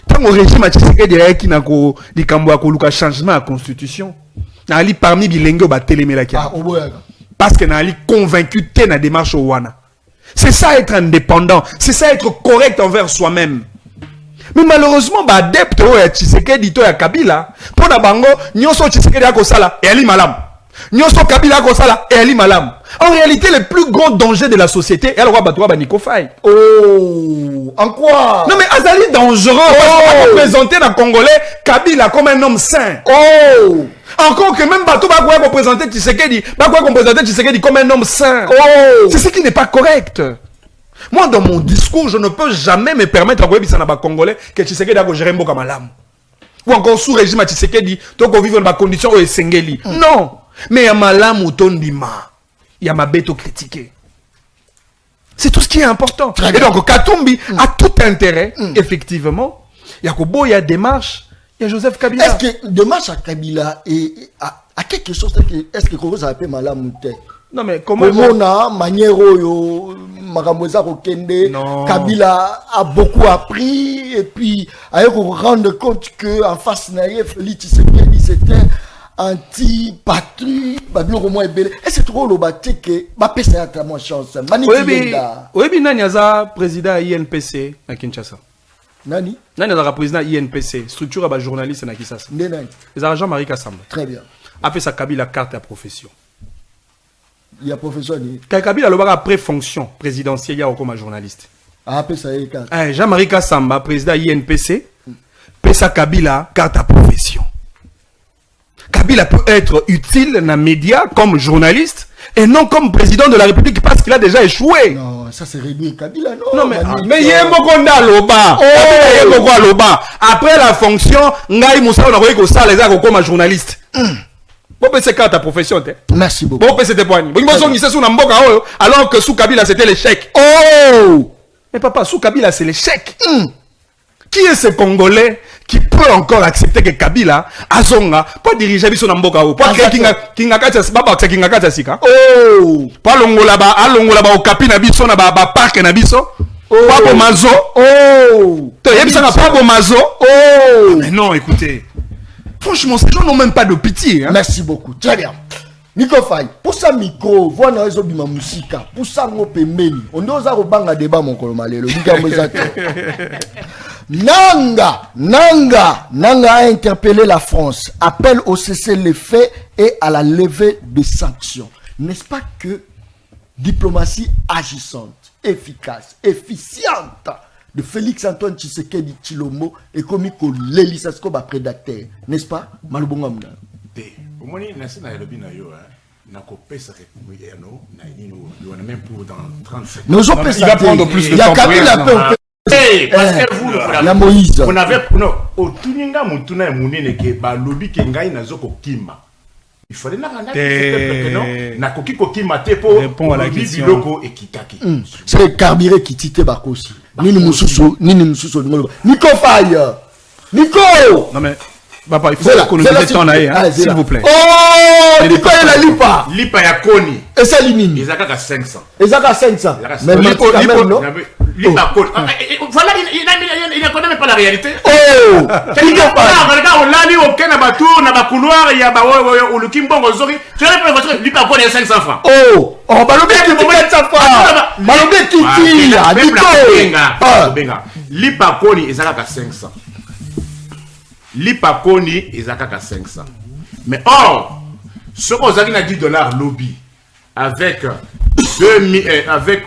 Tant au régime a Tshisekedi qui n'a ko likambo ko luka changement à constitution. Na ali parmi bilengo ba télémélakia. Parce que na ali convaincu té na démarche au wana. C'est ça être indépendant, c'est ça être correct envers soi-même. Mais malheureusement, bah adepte ya Tshisekedi to ya Kabila, pour na bango, nyonso Tshisekedi a kosala et ali malam. Nyonso Kabila a kosala et ali malam. En réalité, le plus grand danger de la société, elle va battre Nico Faye. En quoi? Non mais Azali dangereux. Parce qu'on présenter dans Congolais Kabila comme un homme sain. Encore que même Bato va représenter Tshisekedi, comme un homme sain. C'est ce qui n'est pas correct. Moi, dans mon discours, je ne peux jamais me permettre à dire Congolais que Tshisekedi a géré Mboka Malam. Ou encore sous régime Tshisekedi, donc on vit dans des conditions où Sengeli. Non. Mais il y a Malam ou Tondima. Il y a ma bête critiquer. C'est tout ce qui est important. Et donc, Katumbi a tout intérêt, effectivement. Il y a Kobo, il y a démarche, il y a Joseph Kabila. Est-ce que démarche à Kabila a quelque chose, est-ce que Kobo ça appelle Malam ou Té? Non mais comment Kabila a beaucoup appris et puis a rendre compte que en face naïe Félix Tshisekedi c'était anti-patrie et c'est trop le bâti que ma pesa a moins chance oui nani aza président INPC à Kinshasa nani aza président INPC structure à journaliste na Kinshasa nani Jean-Marie Kassamba très bien après ça Kabila carte à profession. Il y a professeur. Kabila a après fonction présidentielle, il y a comme journaliste. Jean-Marie Kassamba, président INPC, Pesa Kabila, carte à profession. Kabila peut être utile dans les médias comme journaliste et non comme président de la République parce qu'il a déjà échoué. Non, ça c'est réduit Kabila, non. Non, mais il y a un Loba. Après la fonction, Ngaï Moussa, on a vu que ça les a comme journaliste. C'est carte à profession. Merci beaucoup. Alors que sous Kabila c'était l'échec. Mais papa, sous Kabila c'est l'échec. Qui est ce Congolais qui peut encore accepter que Kabila Azonga pas diriger biso na mboka o pas kinga kata baba kinga kata sika pas longola ba okapi na biso na ba parc na biso pas bo mazo to yebisa na pas bo mazo mais non écoutez. Franchement, ces gens n'ont même pas de pitié. Hein? Merci beaucoup. Très bien. Nico Faye, pour ça, micro, voilà, ils ont dit ma musique. Pour ça, on peut mener. On doit avoir un débat, mon colonel. Nanga a interpellé la France. Appelle au cessez-le-feu et à la levée des sanctions. N'est-ce pas que diplomatie agissante, efficace, efficiente de Félix Antoine Tshisekedi Tshilombo et comme l'Elisasko prédateur, n'est-ce pas? Malubongamna. Au moins, il y a un lobby. nakopesa républicain na nino on a même pour dans 35. Mais ils ont fait ça. Il va prendre plus de Il y a temps. Kabila peu. Parce que vous la Moïse. On avait non au tuninga mutuna munene ke ba lobby ke ngai nazoko kima. Il fallait na non na koki kokima te po répond à la question. Biloko ekitaki. C'est carburé qui tite bakosi. Nini mususu Nico Faye. Nico. Non mais papa, il faut économiser ton aïe, s'il vous plaît. Oh, Nico et la Lipa. Lipa ya Koni. Et ça limine. Ils ont 500. Ils ont 500. Mais Lipa non. Lipa Koni. Voilà, il ne connaît même pas la réalité. Oh, Nico Faye. Regarde, on l'a dit au Kenya Batour, na ba couloir, il y a ba ou le Kimbongo Zori. Tu as répondu Lipa Koni 500 francs. Oh, oh, balobé qui dit 400 francs. Balobé qui dit Nico. Lipa Koni, ils ont 500. Lipa Koni, ils ont 500. Mais or, ce qu'on a dit $, lobby, avec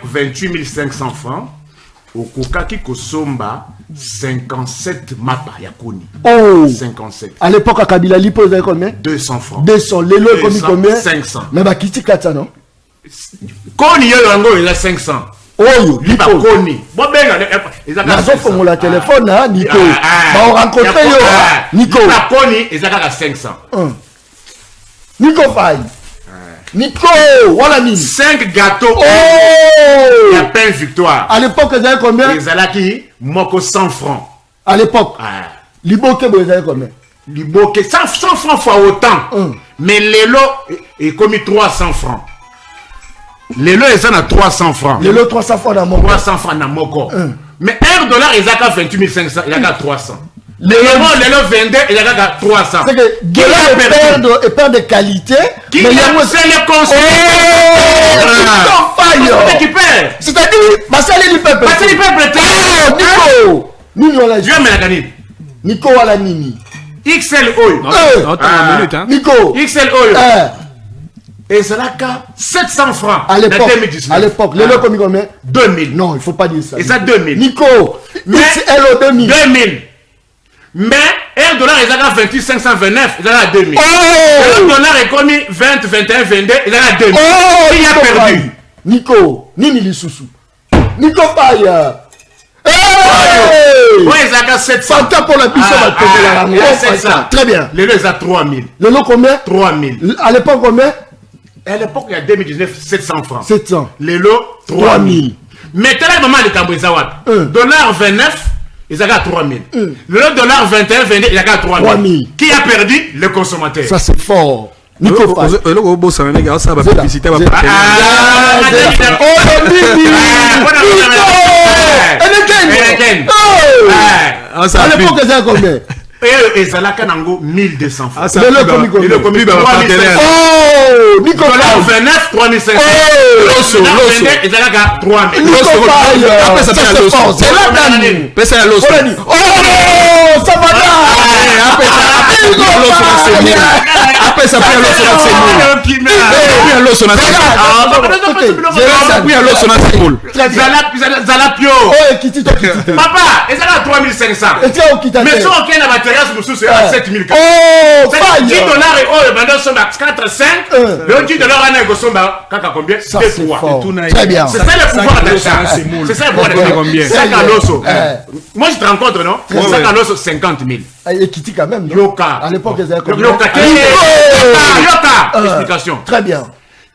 28 500 francs, au Kokaki Kosomba, 57 mapa Yakoni. Oh! 57. À l'époque, à Kabila Lipo, vous avez combien? 200 francs. 200. Les lots, combien? 500. Mais bah, qui dit 400, non? Koni, il a 500. Oh, Lipa Koni. Bon, ben, ils ont 500. Ils ont téléphone, hein, Nico. On rencontre Nico. Lipa Koni, ils ont 500. Nico Faye. Nico, voilà Nini. 5 gâteaux. Oh! Il y a peine victoire. À l'époque, vous avez combien? Ils ont qui? Moko 100 francs. À l'époque. Liboke, vous avez combien? Liboke, 100 francs fois autant. Mais les lots, est commis 300 francs. Les lots, ils ont à 300 francs. Les lots, 300 francs dans Moko. 300 francs dans Moko. Mais $1, ils ont 28 500, ils ont 300. Les lots 22, ils ont 300. C'est que dollar est perd de qualité. Qui c'est le conseil? C'est-à-dire, Massali Peuple. Massali Peuple, Nico. Nico Wala Nini. Nico Wala Nini. XL Oyo. Attends une minute, hein. Nico. XL Oyo. Et c'est là qu'à 700 francs. À l'époque, les lots combien? 2000. Non, il ne faut pas dire ça. Et ça 2000. Nico. XL 2000. 2000. Mais $1 ils ont 28 529, ils ont 2000. $1 est commis 20, 21, 22, ils ont 2000. Oh, il a perdu. Nico, Nini Lissousou. Nico Faye. Oui, ils ont 700. Fanta pour la puissance. Très bien. Les lots, ils ont 3000. Les lots combien? 3000. À l'époque combien? À l'époque, il y a 2019, 700 francs. 700. Les lots, 3000. Mais tel moment, les Tambouizawat. $29. Ils ont 3000. Le $21, 22, il y a 3000. Qui a perdu? Le consommateur. Ça, c'est fort. Nico Faye. Le beau, ça va ça va publicité. Oh, à l'époque, c'est combien? Et ça l'a canango 1200 francs. Le lot commis. Oh, Nico Faye. 29, 3500. Loso. Ils ont 3000. Nico Faye. Après, ça fait Loso. C'est là, Dani. C'est la Loso. Oh, ça va là. Après, ça fait Loso dans ses moules. Oui, un Loso dans ses moules. Zalapio. Oh, Kitty. Papa, ils ont 3500. Mais si on a la terrasse, c'est à 7000. Oh, $10 et oh, maintenant, sont à 4, 5. Le $10 à combien? C'est fort. Très bien. C'est ça le pouvoir d'achat. C'est ça le pouvoir d'achat. Sac à l'osso. Moi, je te rencontre, non? Sac à l'osso, 50 000. Et Kitty quand même. Yoka. À l'époque, ils avaient combien? Yoka. Explication. Très bien.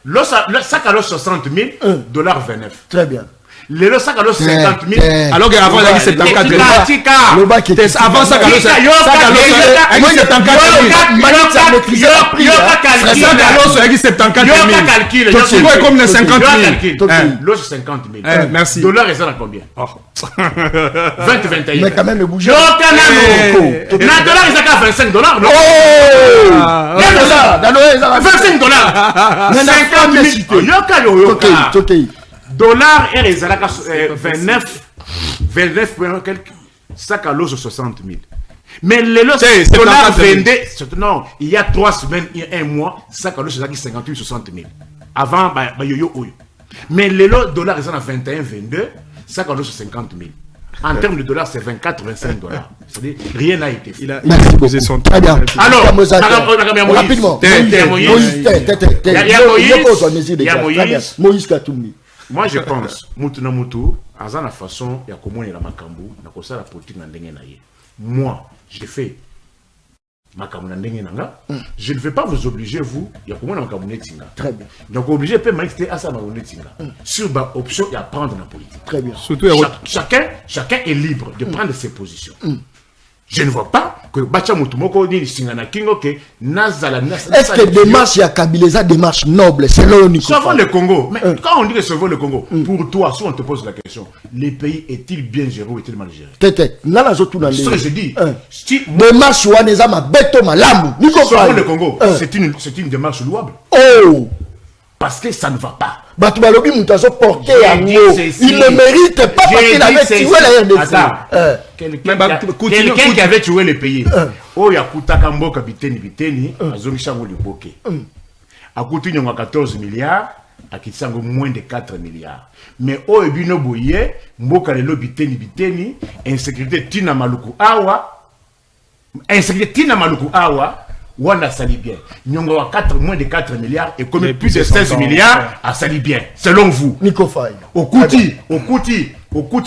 Le sac à l'osso, 60 000. $29. Très bien. Le sac à l'os 50 000. Alors qu'avant, il y a 74 000. Avant ça, il y a 74 000. Tu vois comme les 50 000. L'os 50 000. Merci. $, ils sont à combien? 20, 21. Mais quand même, le bouger. $, ils sont à 25 $. Non? Oh! 25 $. 50 000. Dollars et les alaka 29 quelques sac à l'os 60 000. Mais les lots dollars 22, non, il y a 3 semaines, il y a 1 mois, sac à l'os 58 60 000. Avant, yo. Mais les lots dollars ils sont à 21, 22, sac à l'os 50 000. En termes de dollars, c'est 24-25 dollars. C'est-à-dire, rien n'a été fait. Merci beaucoup. Son Très bien. Alors, rapidement. Il y a Moïse Katumbi. Moi, je pense, Moutouna Moutou, à la façon, il y a comment il y a la Makambu, il y a la politique dans le moi, j'ai fait Makambu dans le je ne vais pas vous obliger, vous, il y a comment la Makambu Tinga. Très bien. Donc, obligé, peut m'inviter à ça, Makambu Tinga. Sur ma option, il y a prendre la politique. Très bien. Surtout, chacun est libre de prendre ses positions. Je ne vois pas que Bacha Moutoumoko dit Singana Kingo que Nazala. Est-ce que démarche y a Kabileza démarche noble selon Nico? Sauvons le Congo. Mais quand on dit que sauvons le Congo, pour toi, si on te pose la question, les pays est-il bien géré ou est-il mal géré? Tete, nana zotu na ce que je dis. Démarche waneza ma beto malamu. Sauvons le Congo. C'est une démarche louable. Oh! Parce que ça ne va pas. Batubalobi Moutazo porté à nous. Il ne mérite pas parce qu'il avait tué la RDC. Quelqu'un qui avait tué les pays. Oh, il y a Koutaka Mboka Biteni, Azongishango Liboke. A coûté 14 milliards, à Kitsango moins de 4 milliards. Mais oh, et bino boye, Mboka Lelo Biteni, insécurité Tina Maluku Awa, insécurité Tina Maluku Awa. Wanda sali bien. Nyongo a moins de 4 milliards et comme plus de 16 milliards a sali bien. Selon vous. Nico Faye. Au Kouti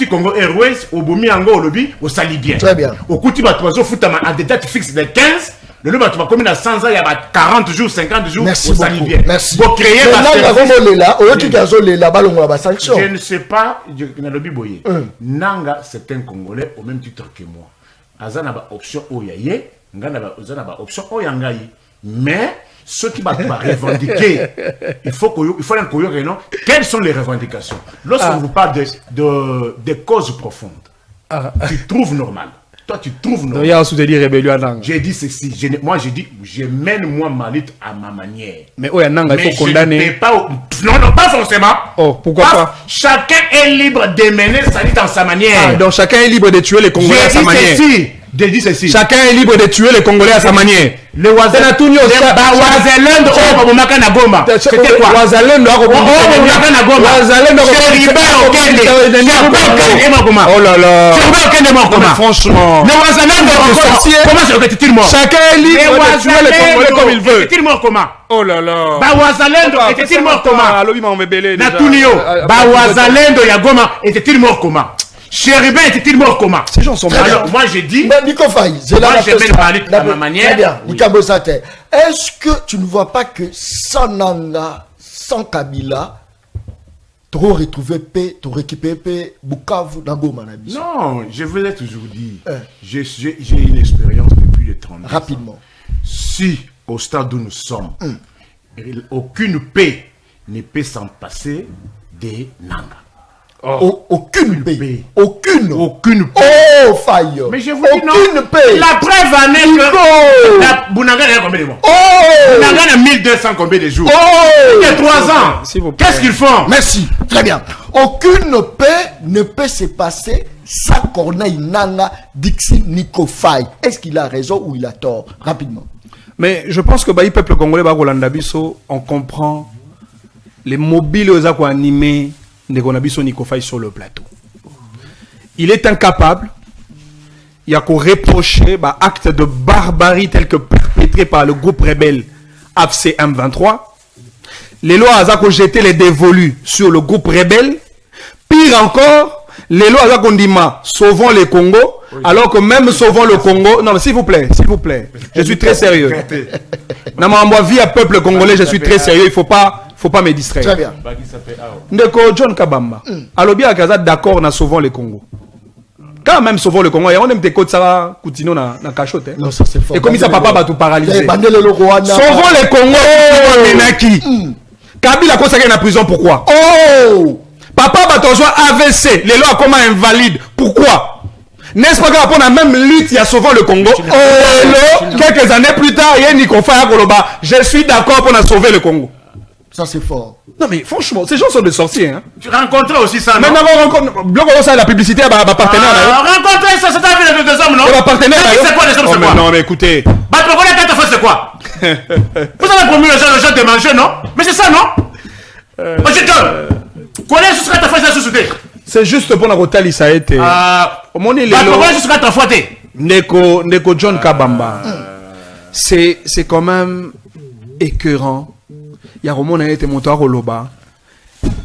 Congo Airways, au Bomi Ango, au lobby, au sali bien. Très bien. Au Kouti Batoiso Foutama à des dates fixes de 15. Le lobby va comme à 100 ans, il y a 40 jours, 50 jours. Merci au sali bien. Merci. Pour créer je ne sais pas, Nalobi Boye. Nanga, c'est un Congolais au même titre que moi. Azana ba option Oyaye. Option mais ceux qui vont revendiquer, il faut un coyote, non? Quelles sont les revendications? Lorsqu'on vous parle de causes profondes, tu trouves normal. Toi, tu trouves normal. J'ai dit ceci. Moi, j'ai dit, je mène moi ma lutte à ma manière. Mais il faut condamner. Non, pas forcément. Oh, pourquoi pas? Chacun est libre de mener sa lutte à sa manière. Donc chacun est libre de tuer les Congolais à sa manière. Chacun est libre de tuer les Congolais à sa manière. Le Wazalendo, c'était quoi? Oh là là. Franchement. Chacun est libre de tuer les Congolais comme il veut. Était-il mort comment? Oh là là. Bawazalendo était-il mort comment? Natunio. Bawazalendo Yagoma était-il mort comment? Chérubin était-il mort comment? Ces gens sont malades. Alors, moi j'ai dit. Nico Faye, moi je mène ma lutte à ma manière. Oui. Est-ce que tu ne vois pas que sans Nanga, sans Kabila, tu aurais retrouvé paix, tu aurais récupéré paix, Bukavu, Nagoma? Non, je vous ai toujours dit. J'ai une expérience depuis les 30 ans. Rapidement. Si au stade où nous sommes, aucune paix ne peut s'en passer des Nanga. Oh. Aucune paix. Aucune paix. Oh, Faye. Mais je vous dis non. Aucune paix. La preuve en est que Bounanga a combien de mois? Bounanga a 1200 combien de jours? Il y a 3 ans. Qu'est-ce qu'ils font? Merci. Très bien. Aucune paix ne peut se passer sans Corneille Nanga Dixi Nico Faye. Est-ce qu'il a raison ou il a tort? Rapidement. Mais je pense que le peuple congolais, on comprend les mobiles aux aqua animés. Nico Faye sur le plateau. Il est incapable. Il y a qu'à reprocher acte de barbarie tel que perpétré par le groupe rebelle AFC M23. Les lois ont jeté les dévolus sur le groupe rebelle. Pire encore, les lois ont dit sauvons les Congo. Alors que même sauvons le Congo. Non, mais s'il vous plaît. Je suis très sérieux. Dans ma vie à peuple congolais, je suis très sérieux. Il faut pas me distraire. Très bien. Ndeko John Kabamba. Alobi Akaza d'accord na sauvons le Congo. Quand même sauvons le Congo, on aime des côtes ça continue na cachotte. Non, ça c'est fort. Et comme ça papa va tout paralyser. Sauvons le Congo. Menaki. Kabila consacré na prison pourquoi? Oh! Papa va toujours AVC, les lois comment invalide. Pourquoi? N'est-ce pas qu'on a même lutte, il y a souvent le Congo. Quelques années plus tard, il y a Nico Faye Koloba. Je suis d'accord pour sauver le Congo. Ça c'est fort. Non mais franchement, ces gens sont des sorciers. Hein. Tu rencontrais aussi ça, non? Mais d'abord, ça la publicité, partenaire. Rencontrer ça, c'est un film de 2 hommes, non? Partenaire. C'est quoi les hommes, c'est quoi? Non mais écoutez. C'est quoi? Vous avez promis les gens de manger, non? Mais c'est ça, non? Connais ce que tu as fait la société. C'est juste pour notre tali ça a été. Au moins il est jusqu'à 3 fois. Neko John Kabamba. C'est quand même écœurant. Il y a Roman a été monté à Roloba.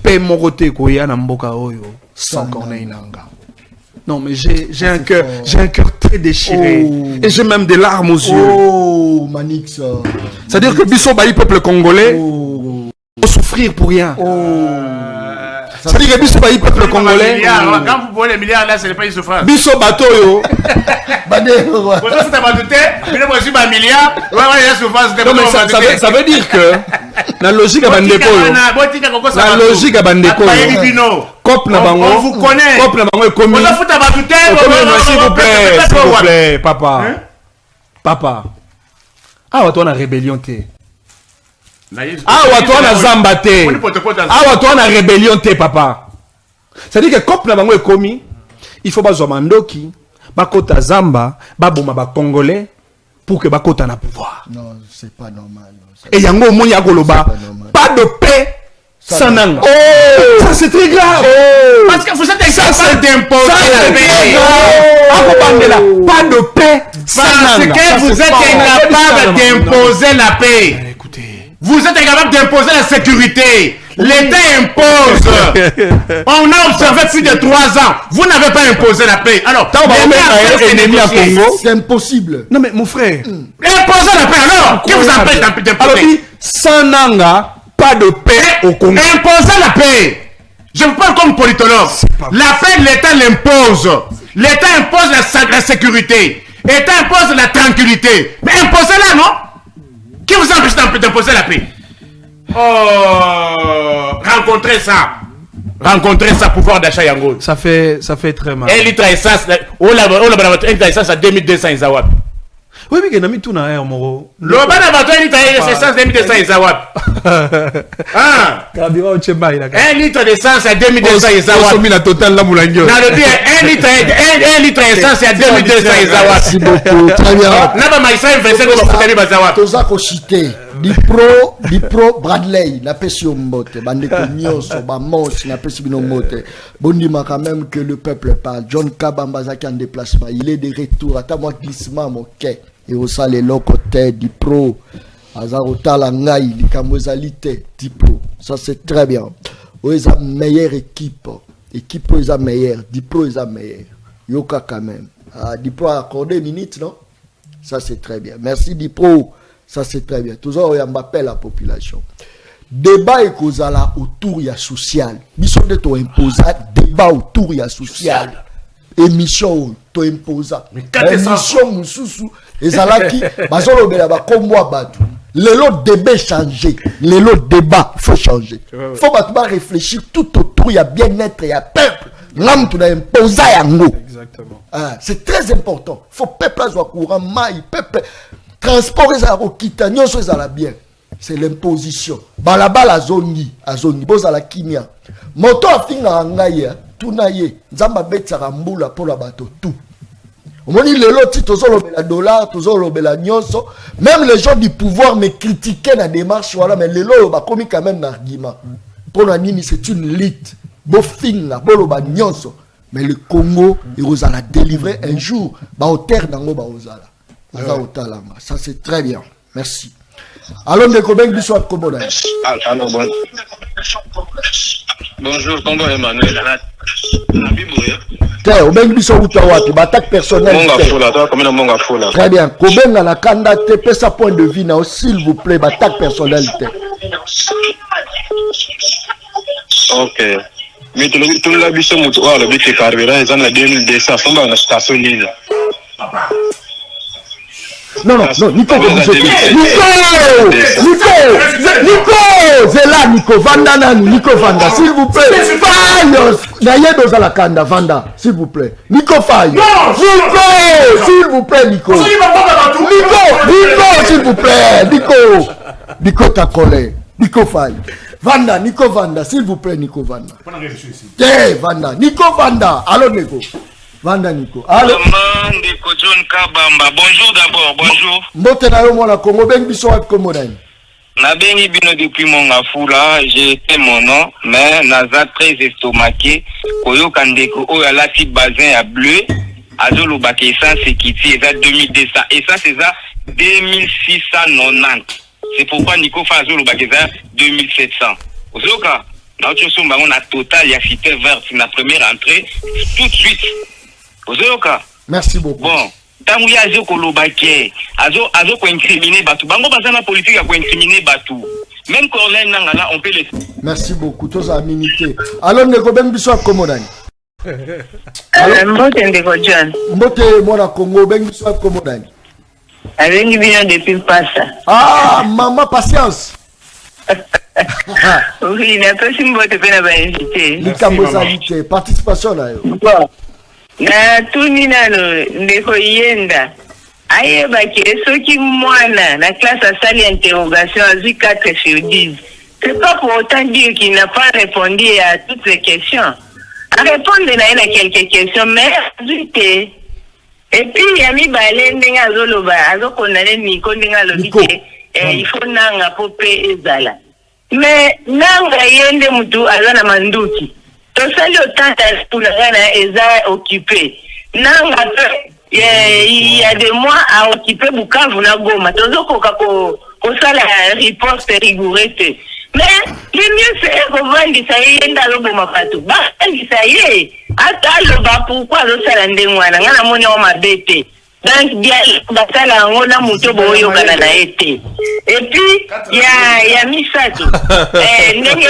Pe morote koya na mboka oyo sans Corneille Nanga. Non mais j'ai un cœur très déchiré et j'ai même des larmes aux yeux. Oh Manix. C'est-à-dire que Bisso Baï peuple congolais faut souffrir pour rien. C'est-à-dire que Bisso Baï peuple congolais quand vous voyez les milliards là, ce n'est pas une souffrance. Bisso bateau yo. Ça veut dire que la logique à Bandeko, la logique à Bandeko, Cop na bango, on vous connaît. Cop na bango est commis. S'il vous plaît, papa. Papa. Ah, toi, on a rébellion. Ah, toi, on a zambaté. Ah, toi, on a rébellion, papa. C'est-à-dire que Cop na bango est commis. Il faut pas zomandoki. Bakota Zamba, baboma ba Congolais pour que bakota na pouvoir. Non, c'est pas normal. Et yango moni ya goloba, pas de paix sans nanga. Oh, ça c'est très grave. Parce que vous êtes incapable d'imposer la paix. Pas de paix sans nanga. Parce que vous êtes incapable d'imposer la paix. Écoutez, vous êtes incapable d'imposer la sécurité. L'État impose. On a observé plus de 3 ans. Vous n'avez pas imposé la paix. Alors, ennemi à Congo, c'est impossible. Non mais mon frère, imposez la paix alors. Qui vous empêche d'imposer? Sans nanga, pas de paix au Congo. Imposez la paix. Je vous parle comme politologue. La paix, l'État l'impose. L'État impose la sécurité. L'État impose la tranquillité. Mais imposez-la, non? Qui vous empêche d'imposer la paix? Oh, rencontrer ça, pouvoir d'achat yango. Ça fait très mal. 1 litre essence, un litre essence à 2200 Izawap. Oui, mais il y a tout na moro. Le ban a 1 litre essence 2200 Izawap. Ah, 1 litre d'essence à 2200 Izawap. On la totale là moulangio. Na le dire 1 litre essence à 2200 Izawap. Merci beaucoup. Très bien. Na ba maïsa investi ko bakutani bazawap. Toza ko citer. Dipro Bradley na pesi mbote bandeko nyonso ba mons na pesi bino mbote bondima quand même que le peuple parle. John Kabamba zaki en déplacement, il est de retour ata moi glissement mon quai et au sale lokote Dipro azarota la ngai likambo ezalite Dipro, ça c'est très bien. Oza meilleure équipe oza meilleure, Dipro oza meilleur yoka quand même. Dipro a accordé minutes non, ça c'est très bien, merci Dipro. Ça c'est très bien. Toujours on appelle la population. Débat et causala autour ya social. Mission de to imposa débat autour ya social. Émission to imposa. Émission mususu ezalaki bazolo bela ba komwa batu. Lelo débat changer. Lelo débat faut changer. Faut ba réfléchir tout autour ya bien-être ya peuple. L'âme tu na imposa yango. Exactement. C'est très important. Faut peuple soit courant mai peuple transport ezala bien. C'est l'imposition. Balabala zongi, boza la kimia. Moto afinga ngai tuna ye, nzamba betsa mbula pour la bateau tout. Omoni lelo ti tozolo bela dollar, tozolo bela nyonso, même les gens du pouvoir me critiquaient la démarche voilà, mais lelo ba komi quand même argument. Pour la nini c'est une lutte. Bo finga bolo ba nyonso. Mais le Congo, il vous a délivré un jour, ba au terre dango ba ozala. Ça c'est très bien. Merci. Allons de Koben du soir Koboda. Alors bon. Bonjour, Tonton Emmanuel. Tiens, au ben du soir Utawati, attaque personnelle. Très bien. Koben la kanda te peut sa point de vue na s'il vous plaît, attaque personnelle. OK. Mais tout le biso mutu wala biti carburant ezana 2200 somba na station Lila. Non, Nico, Zela, Nico, Vanda, Nico, Vanda, s'il vous plaît. Fayos, Nayedo Zalakanda, Vanda, s'il vous plaît. Nico, Fayos. S'il vous plaît, Nico. Nico, s'il vous plaît. Nico, ta collègue. Nico, Fayos. Vanda, Nico, Vanda, s'il vous plaît, Nico, Vanda. Vanda, Nico, Vanda. Allô, Nico. Vanda Nico. Allô. John Kabamba. Bonjour d'abord. Bonjour. Mbote na yo mwana Congo ben biso wa Komodani. Nabengi bino depuis mon afula, j'ai fait mon nom, mais naza très estomaqué. Koyo kandeko oyo alati bazin ya bleu, azolo bake essence ekiti eza 2200 et ça c'est ça 2690. C'est pourquoi Nico fa azolo bake eza 2700. Ozoka na autre chose on a total ya cité verte na première entrée tout de suite. Ozoka. Merci beaucoup. Bon. Tangu ya azo kolobake azo ko incriminer batu bango bazana politique ya ko incriminer batu même Corneille Nangala on peut le. Merci beaucoup tous à minute. Alors ndeko ben biso akomodani. Mbote ndeko John. Mbote mwana Congo ben biso akomodani. Abengi bino depuis passa. Ah maman patience. Oui, na pesi mbote pena ba invité. Likambo salite participation na yo. Bon. Na tuni nano ndeko yenda ayebaki soki mwana na classe à salle interrogation azui 4 sur 10. C'est pas pour autant dire qu'il n'a pas répondu à toutes les questions. À répondre à quelques questions, mais azui. Et puis yami bale ndenga azoloba azokondane Nico ndenga lobite il faut nanga popé ezala. Mais nanga yende mutu azana manduki. Tosali autant pour la gana eza occupé. Nanga il y a des mois à occuper Bukavu na Goma. Tozoko ko sala riposte rigoureuse. Mais le mieux c'est que vandi ça yenda lobo mapato. Ba vandi ça yé. Ata loba pourquoi lo sala ndengwana ngana moni o mabete. Donc bien basala ngona muto boyo kana na été. Et puis il y a Misato. Ndenge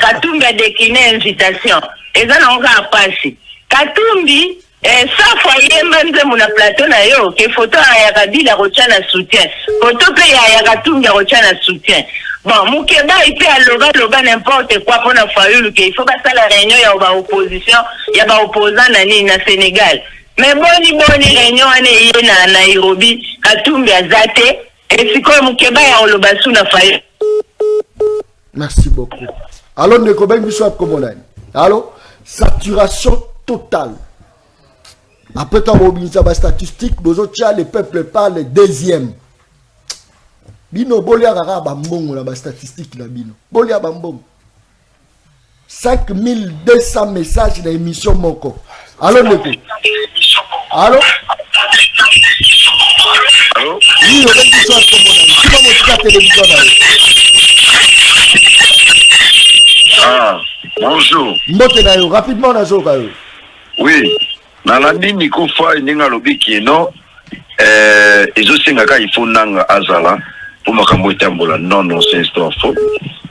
Katumbi a décliné invitation. Et ça n'a pas passé. Katumbi ça foyer même de mon plateau na yo que photo ya Kabila rochana soutien. Photo pe ya Katumbi rochana soutien. Bon, Moukeba il peut loba n'importe quoi pour na Fayulu que il faut pas ça la réunion ya ba opposition, ya ba opposant na Sénégal. Mais boni réunion ane na Nairobi, Katumbi azate et c'est comme Moukeba ya loba sou na Fayulu. Merci beaucoup. Alors ndeko ben biso akomolani. Allô? Saturation totale. Après tant mobiliser la statistique, les peuples parlent deuxième. Bino bolia kaka bambongo la statistique la bino. Bolia bambongo. 5200 messages dans l'émission Moko. Allô Neko. Allô? Allô? Oui, on va dire ça comme on a. Comment on la télévision là? Ah, bonjour. Mbote na yo, rapidement na zo ka yo. Oui. Nalandi Nico fa ninga lobiki no ezosengaka il faut nanga azala pour makambo etambola non c'est histoire faux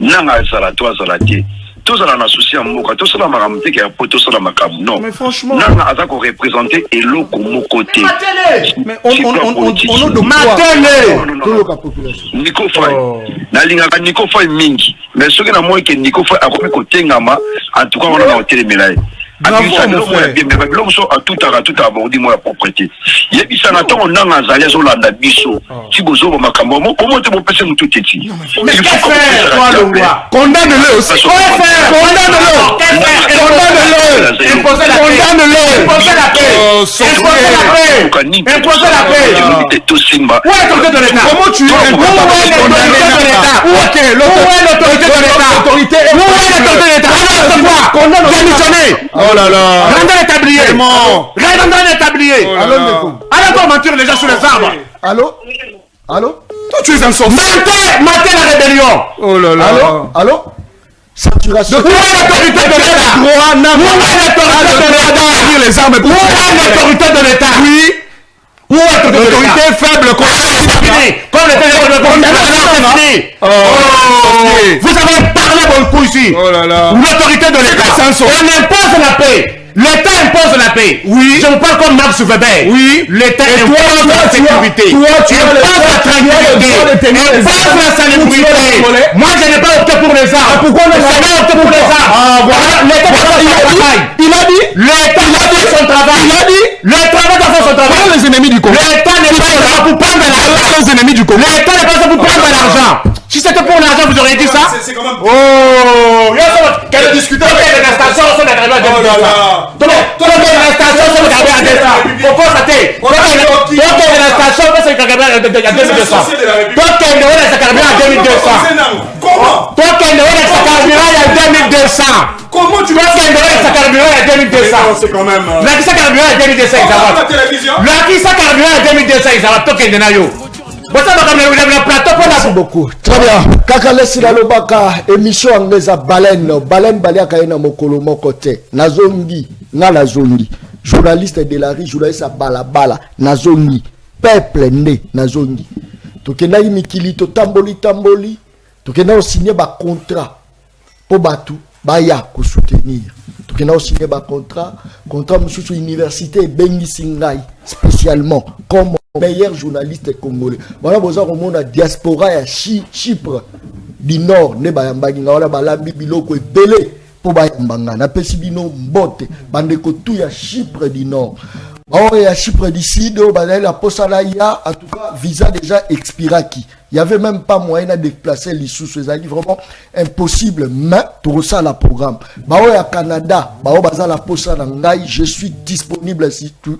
nanga azala to azala te tozala na souci ya mboka tosala makambo te ya po tosala makambo non mais franchement nanga aza ko représenter eloko moko te mais on de matele Nico fa nalingaka Nico fa mingi mais soki na moi ke Nico fa akomi kotengama en tout cas on a hôtel Milaye. Tout à aborder moi la propriété. Il y a des sénateurs on a un zalias au landa biso. Si vous avez ma caméra, comment tu peux passer tout petit? Mais qu'est-ce que c'est toi le roi? Condamne-le aussi. Condamne-le. Imposez la paix. Condamne-le. Imposez la paix. Imposez la paix. Imposez la paix. Où est l'autorité de l'État? Comment tu es? Où est l'autorité de l'État? Où est l'autorité de l'État? Où est l'autorité de l'État? Condamne-le. Démissionner. Oh là là. Rendez les tabliers. Rendez les tabliers. Allez toi mentir les gens sur les arbres. Allô? Allô? Toi tu es un sorcier. Mentez la rébellion. Oh là là. Allô? Allô? Saturation. Où est l'autorité de l'État? Où est l'autorité de l'État? Les armes. Où est l'autorité de l'État? Oui. Où est l'autorité faible comme vous avez parlé beaucoup ici. Oh là là. L'autorité de l'État. On impose la paix. L'État impose la paix. Oui. Je vous parle comme Max Weber. Oui. L'État impose la sécurité. Impose la tranquillité. Impose la salubrité. Moi, je n'ai pas opté pour les armes. Pourquoi on n'a pas opté pour les armes? Ah, voilà. L'État doit faire son travail. Il a dit. L'État doit faire son travail. Il a dit. L'État doit faire son travail. Les ennemis du Congo. L'État n'est pas là pour prendre l'argent. Les ennemis du Congo. L'État n'est pas là pour prendre l'argent. Si c'était pour l'argent, vous auriez dit ça? Oh! Quelle discussion? La station, c'est la travail de l'État. Donc, la station, c'est la travail de l'État. Faut constater. Donc, la station, c'est la carburant à 2200. Toi, Kende, on a sa carburant à 2200. Comment? Toi, Kende, on a sa carburant à 2200. Comment tu vas Kende, on a sa carburant à 2200. C'est quand même. Là, qui sa carburant à 2200, ils va. La télévision. Là, qui sa carburant à 2200, ils va. Toi, Kende, na yo. Merci beaucoup. Très bien. Kaka lesi la lobaka émission anglaise baleine baliaka ena mokolo moko te. Nazongi, nga nazongi. Journaliste de la rue, journaliste à balabala, nazongi. Peuple né, nazongi. Tokena mikili to tamboli. Tokena signer ba contrat pour batu baya ko soutenir. Tokena signer ba contrat mususu université bengi singai spécialement comme meilleur journaliste congolais. Voilà besoin au monde diaspora à Chypre du Nord ne bayambagi ngala balambi biloko ebele pour bayambanga na pesi bino mbote bandeko tout ya Chypre du Nord. Oh ya Chypre du Sud la posala ya en tout cas visa déjà expiraki. Il n'y avait même pas moyen de déplacer les sous. C'est vraiment impossible. Mais tout ça, le programme. Bao ya Canada, bao baza la posa nangai, je suis disponible surtout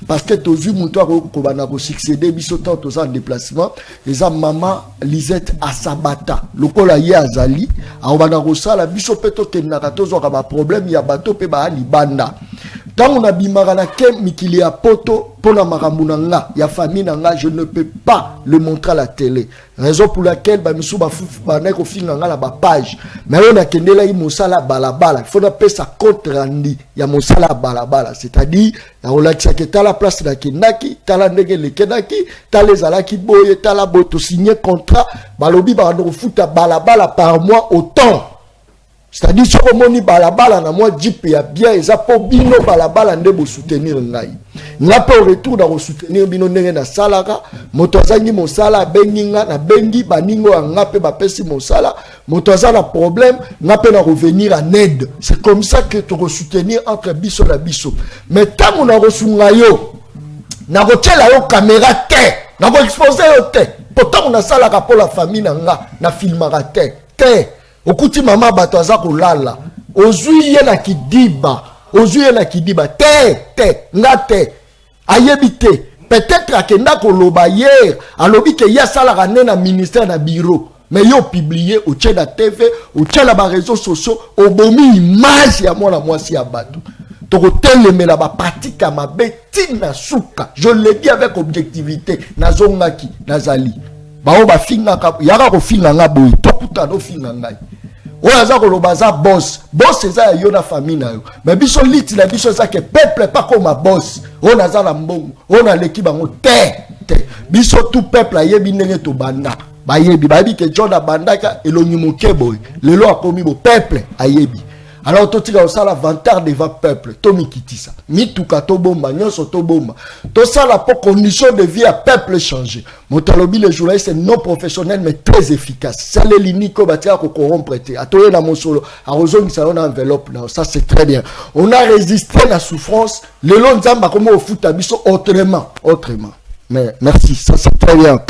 parce que tu as vu mon toit ko succéder bisotan tout ça en déplacement. Et ça maman Lisette Asabata, lokola ye azali, a bana ko sala biso peto kenaka tozo ka ba problème ya bato pe ba libanda. Tant on a bimara na ke mikili ya poto pona makambu nga ya famille nga, je ne peux pas le montrer à la télé. Raison pour laquelle ba misu ba na ko finga nga la ba page. Mais on a kendela yi mosala balabala. Il faut appeler ça compte rendu ya mosala balabala, c'est-à-dire la relaxa que ta la place na kinaki, ta la ndenge le kenaki, ta les alaki boye, ta la boto signer contrat, balobi ba no futa balabala par mois autant. C'est-à-dire si on moni balabala na moi jeep ya bien eza po bino balabala ndebo soutenir ngai. Nga pe au retour da soutenir bino ndenge na salaka, moto azangi mosala benginga na bengi baningo nga pe ba pesi mosala, moto azala problème nga pe na revenir en aide. C'est comme ça que tu soutenir entre biso na biso. Mais tant on a resunga yo na rotela yo caméra te, na ko exposer yo te. Pourtant on a salaka pour la famille na filmara te. Okuti mama bato aza kolala ozui ye na kidiba te ngate ayebite peut-être akenda koloba hier alobi ke ya sala rane na ministère na bureau mais yo publier au tchè na TV au tchè na ba réseaux sociaux obomi image ya mwana mwasi ya bato toko telemela ba pratika mabe tina suka. Je le dis avec objectivité nazongaki nazali bao ba finga ka yaka ko finga nga boy tokuta no finga ngai oyaza ko lobaza boss eza yo na famille na yo mais biso lit na biso ça que peuple pas comme boss on aza la mbongo on a l'équipe bango te biso tout peuple ayebi ndenge to banda bayebi bayebi ke John abandaka elongi mokeboy lelo akomi bo peuple ayebi. Alors tout ça ça l'avantage devant peuple to mikitisa mituka to bomba nyonso to bomba to ça la pour condition de vie à peuple changer. Motalobi le journaliste c'est non professionnel mais très efficace. Ça les liniko batia ko corrompre te atoye na mosolo a rozongi ça on enveloppe là ça c'est très bien. On a résisté à la souffrance le long nzamba comme au foot biso autrement. Mais merci ça c'est très bien.